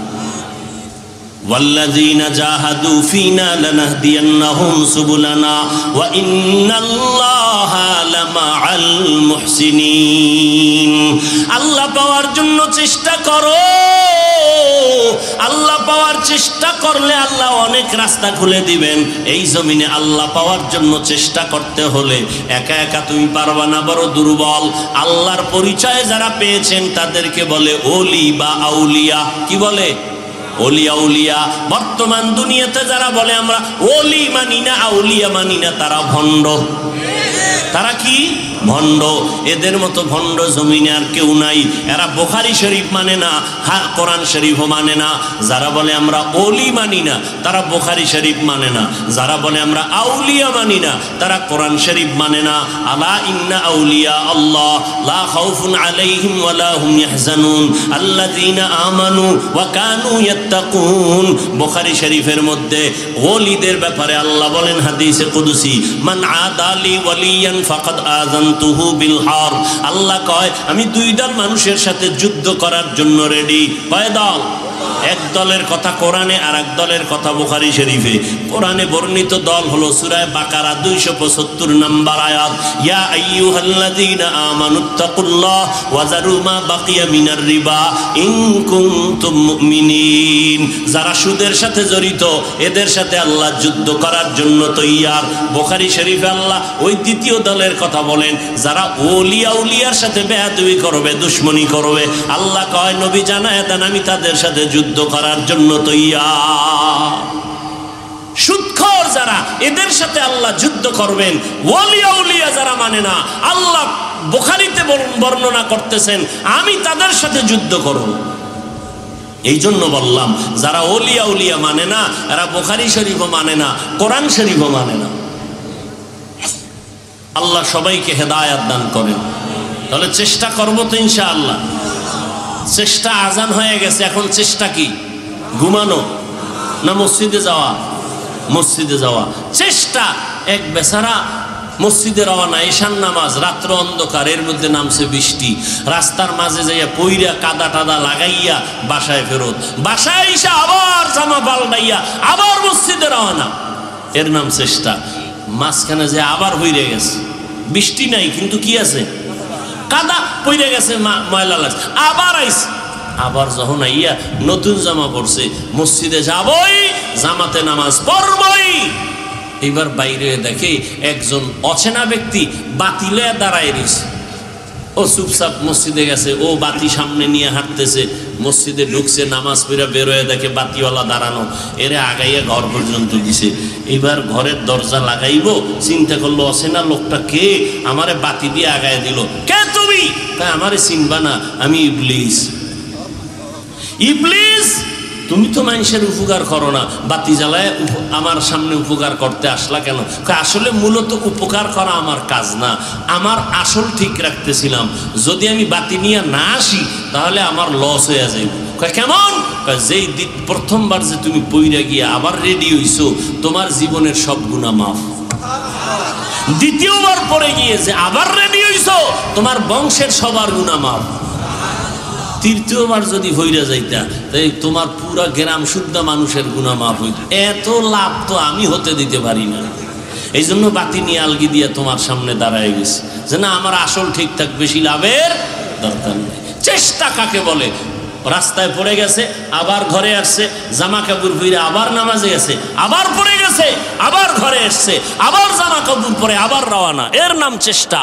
ওয়াল্লাযীনা জাহাদু ফীনা লানাহদিয়ান্নাহুম সুবুলানা ওয়া ইন্নাল্লাহা লামাআল মুহসিনিন। আল্লাহ পাওয়ার জন্য চেষ্টা করো। আল্লাহ পাওয়ার চেষ্টা করলে আল্লাহ অনেক রাস্তা খুলে দিবেন। এই জমিনে আল্লাহ পাওয়ার জন্য চেষ্টা করতে হলে একা একা তুমি পারবা না, বড় দুর্বল। আল্লাহর পরিচয় যারা পেয়েছেন তাদেরকে বলে ওলি বা আউলিয়া। কি বলে? ওলিয়া উলিয়া। বর্তমান দুনিয়াতে যারা বলে আমরা ওলি মানি না, আউলিয়া মানি না, তারা ভণ্ড। তারা কি? ভণ্ড। এদের মতো ভণ্ড জমিনে আর কেউ নাই। এরা বুখারী শরীফ মানে না, কোরআন শরীফও মানে না। যারা বলে আমরা ওলি মানি না, তারা বুখারী শরীফ মানে না। যারা বলে আমরা আউলিয়া মানি না, তারা কোরআন শরীফ মানে না। আলা ইন্না আউলিয়া আল্লাহ লা খাউফুন আলাইহিম ওয়া লা হুম ইয়াহজানুন আল্লাযীনা আমানু ওয়া কানু ইয়াত্তাকুন। বুখারী শরীফের মধ্যে ওলিদের ব্যাপারে আল্লাহ বলেন হাদিসে কুদসি, মান আদালি ওয়ালিয়ান ফাকাদ আযানতুহু বিল হার। আল্লাহ কয় আমি দুই দল মানুষের সাথে যুদ্ধ করার জন্য রেডি। কয় দল? এক দলের কথা কোরআনে, আর এক দলের কথা বুখারী শরীফে। কোরআনে বর্ণিত দল হলো সূরা বাকারা 275 নম্বর আয়াত, ইয়া আইয়ুহাল্লাযীনা আমানুত্তাকুল্লাহ ওয়া যারু মা বাকিয়া মিনার রিবা ইন কুনতুম মুমিনিন। যারা সুদের সাথে জড়িত এদের সাথে আল্লাহ যুদ্ধ করার জন্য তৈয়ার। বুখারী শরীফে আল্লাহ ওই দ্বিতীয় দলের কথা বলেন, যারা ওলিয়া উলিয়ার সাথে বেয়াদবি করবে, দুশমনি করবে। আল্লাহ কয় নবী জানায় দেন আমি তাদের সাথে যুদ্ধ করার জন্য তৈয়ার। সুদখোর যারা, এদের সাথে আল্লাহ যুদ্ধ করবেন। ওলিয়া উলিয়া যারা মানে না, আল্লাহ বুখারীতে বর্ণনা করতেছেন আমি তাদের সাথে যুদ্ধ করব। এই জন্য বললাম যারা ওলিয়া উলিয়া মানে না, এরা বুখারী শরীফও মানে না, কোরআন শরীফও মানে না। আল্লাহ সবাইকে হেদায়াত দান করেন। তাহলে চেষ্টা করবো তো ইনশাআল্লাহ। চেষ্টা আজান হয়ে গেছে, এখন চেষ্টা কি? ঘুমানো না মসজিদে যাওয়া? মসজিদে যাওয়া চেষ্টা। এক বেচারা মসজিদে রওনা, ঈশান নামাজ, রাত্র অন্ধকার, এর মধ্যে নামছে বৃষ্টি। রাস্তার মাঝে যাইয়া পইরা কাদা টাদা লাগাইয়া বাসায় ফেরত, বাসায় এসে আবার জামা পাল্টাইয়া আবার মসজিদে রওনা। এর নাম চেষ্টা। মাঝখানে যে আবার হইরে গেছে, বৃষ্টি নাই কিন্তু কি আছে? কাদা পইরে গেছে, ময়লা লাগছে, আবার আইছে। আবার যখন আইয়া নতুন জামা পড়ছে, মসজিদে যাবই, জামাতে নামাজ পড়বই। এবার বাইরে দেখে একজন অচেনা ব্যক্তি বাতিলে দাঁড়ায় রয়েছে। ও চুপচাপ মসজিদে গেছে, ও বাতি সামনে নিয়ে হাঁটতেছে, মসজিদে ঢুকছে, নামাজ পড়ে বেরোয় দেখে বাতিওয়ালা দাঁড়ানো, এরে আগাইয়া ঘর পর্যন্ত দিছে। এবার ঘরের দরজা লাগাইব, চিন্তা করলো অচেনা লোকটা কে, আমারে বাতি দিয়ে আগায় দিল। কে তুমি? তাই আমারে চিনবা না, আমি ইবলিস। ইবলিস তুমি তো মানুষের উপকার করো না, বাতি জ্বালায় আমার সামনে উপকার করতে আসলা কেন? আসলে মূলত উপকার করা আমার কাজ না, আমার আসল ঠিক রাখতেছিলাম। যদি আমি বাতি নিয়ে না আসি তাহলে আমার লস হয়ে যাবে। কেমন? যেই প্রথমবার যে তুমি পইরা গিয়ে আবার রেডি হইছো, তোমার জীবনের সব গুনাহ মাফ। দ্বিতীয়বার পরে গিয়ে যে আবার রেডি হইছো, তোমার বংশের সবার গুনাহ মাফ। তৃতীয়বার যদি হইরা যাইতা তাই তোমার পুরা গ্রাম শুদ্ধ মানুষের গুনাহ মাফ হইত। এত লাভ তো আমি হতে দিতে পারি না। এই জন্য বাতি নিয়ে আলগি দিয়ে তোমার সামনে দাঁড়ায় গেছে যে না, আমার আসল ঠিকঠাক, বেশি লাভের দরকার নেই। চেষ্টা কাকে বলে? রাস্তায় পড়ে গেছে, আবার ঘরে আসছে, জামা কাপড় পরে আবার নামাজে গেছে, আবার পড়ে গেছে, আবার ঘরে আসছে, আবার জামা কাপড় পরে আবার রওনা, এর নাম চেষ্টা।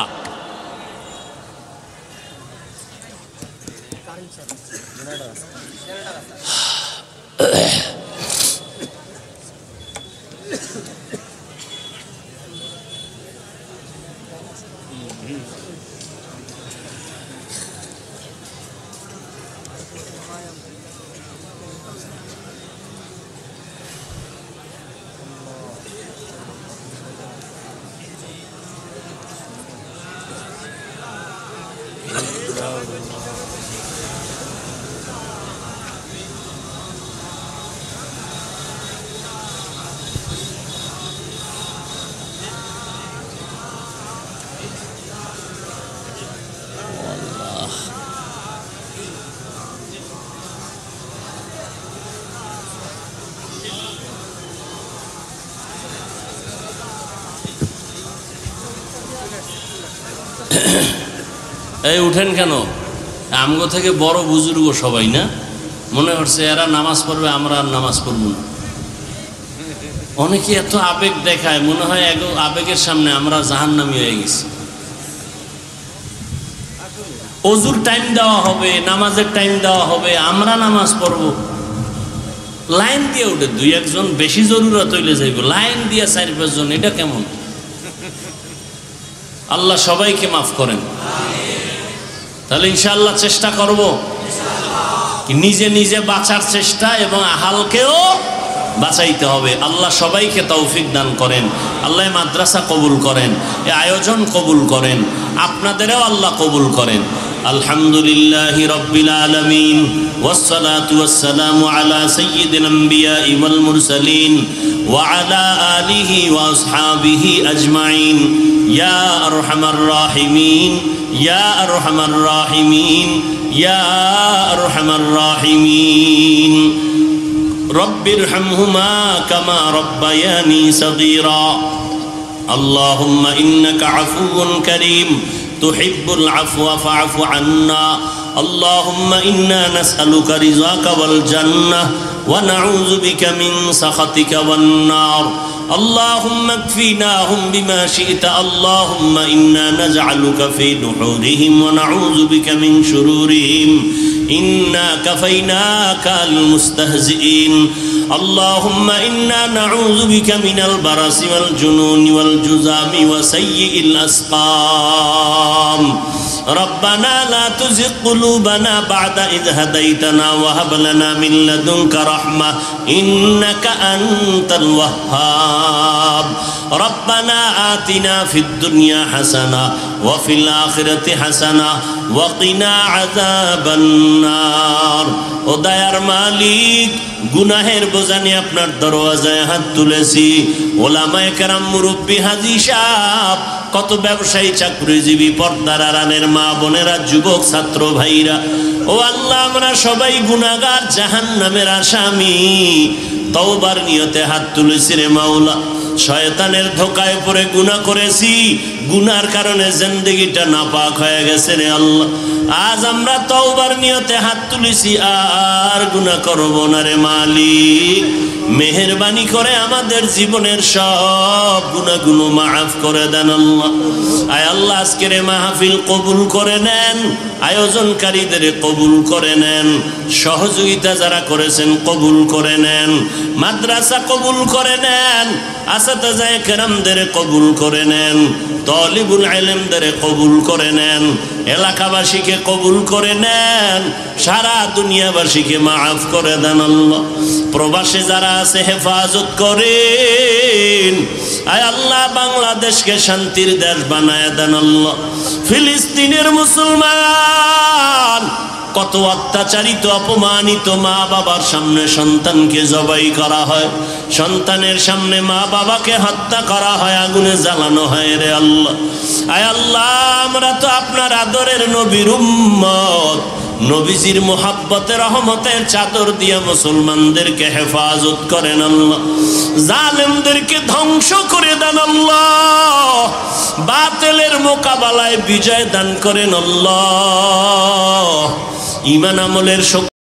এই উঠেন কেন? আমগো থেকে বড় বুজুর্গ সবাই না, মনে হচ্ছে এরা নামাজ পড়বে, আমরা আর নামাজ পড়ব না। অনেকে এত আবেগ দেখায়, মনে হয় আবেগের সামনে আমরা জাহান্নামী হয়ে গেছি। অজুর টাইম দেওয়া হবে, নামাজের টাইম দেওয়া হবে, আমরা নামাজ পড়ব। লাইন দিয়ে উঠে দুই একজন বেশি জরুরত হইলে যাইব, লাইন দিয়ে 4-5 জন, এটা কেমন? আল্লাহ সবাইকে মাফ করেন। তাহলে ইনশাআল্লাহ চেষ্টা করব, নিজে নিজে বাঁচার চেষ্টা এবং আহালকেও বাঁচাইতে হবে। আল্লাহ সবাইকে তৌফিক দান করেন। আল্লাহ মাদ্রাসা কবুল করেন, এই আয়োজন কবুল করেন, আপনাদেরও আল্লাহ কবুল করেন। আলহামদুলিল্লাহি রাব্বিল আলামিন ওয়াসসালাতু ওয়াসসালামু আলা সাইয়্যিদিল আমবিয়াই ওয়াল মুরসালিন ওয়া আলা আলিহি ওয়া আসহাবিহি আজমাইন। ইয়া আরহামার রাহিমিন, ইয়া আরহামার রাহিমিন, ইয়া আরহামার রাহিমিন। রব্বিরহামহুমা কামা রব্বায়ানি সগীরা। আল্লাহুম্মা ইন্নাকা আফুউন কারীম তুহিব্বুল আফওয়া ফা'ফু আন্না। আল্লাহুম্মা ইন্না নাসআলুকা রিযাকা ওয়াল জান্নাহ ওয়া নাউযু বিকা মিন সাখাতিকা ওয়ান নার। اللهم اكفيناهم بما شئت. اللهم إنا نجعلك في نحورهم ونعوذ بك من شرورهم. إنا كفيناك المستهزئين. اللهم إنا نعوذ بك من البرص والجنون والجذام وسيء الأسقام. ربنا لا تزغ قلوبنا بعد إذ هديتنا وهب لنا من لدنك رحمة إنك أنت الوهاب. ربنا آتنا في الدنيا حسنة وفي الآخرة حسنة وقنا عذاب النار. ও দয়ার মালিক, গুনাহের বোঝা নিয়ে আপনার দরওয়াজায় হাত তুলেছি। ওলামায়ে কেরাম, মুরব্বী, হাজী সাহেব, কত ব্যবসায়ী, চাকরিজীবী, পর্দার আড়ালের মা বোনেরা, যুবক ছাত্র ভাইরা, ও আল্লাহ, আমরা সবাই গুনাহগার, জাহান্নামের আসামি। তওবার নিয়তে হাত তুলেছি রে মাওলা। শয়তানের ধোকায় পড়ে গুনাহ করেছি, গুনার কারণে জিন্দেগিটা নাপাক হয়ে গেছে রে আল্লাহ। আজ আমরা তওবার নিয়তে হাত তুলেছি, আর গুনাহ করব না রে মালিক। মেহেরবানি করে আমাদের জীবনের সব গুনাহগুলো মাফ করে দেন আল্লাহ। আয় আল্লাহ, আজকের মাহফিল কবুল করে নেন, আয়োজনকারীদের কবুল করে নেন, সহযোগিতা যারা করেছেন কবুল করে নেন, মাদ্রাসা কবুল করে নেন। আসাতাজায়ে কেরামদের কবুল করে নেন, তালিবুল ইলমদের কবুল করে নেন, এলাকাবাসীকে কবুল করে নেন, সারা দুনিয়াবাসীকে মাফ করে দেন আল্লাহ। প্রবাসে যারা আছে হেফাজত করেন, আয় আল্লাহ বাংলাদেশকে শান্তির দেশ বানায় দেন আল্লাহ। ফিলিস্তিনের মুসলমান কত অত্যাচারিত অপমানিত, মা বাবার সামনে সন্তানকে জবাই করা হয়, সন্তানের সামনে মা বাবাকে হত্যা করা হয়, আগুনে জ্বালানো হয় রে আল্লাহ। আয় আল্লাহ আমরা তো আপনার আদরের নবীর উম্মত, নবীজির মোহাব্বতের রহমতের চাদর দিয়ে মুসলমানদেরকে হেফাজত করেন আল্লাহ, জালেমদেরকে ধ্বংস করে দেন আল্লাহ, বাতিলের মোকাবেলায় বিজয় দান করেন আল্লাহ, ঈমান আমলের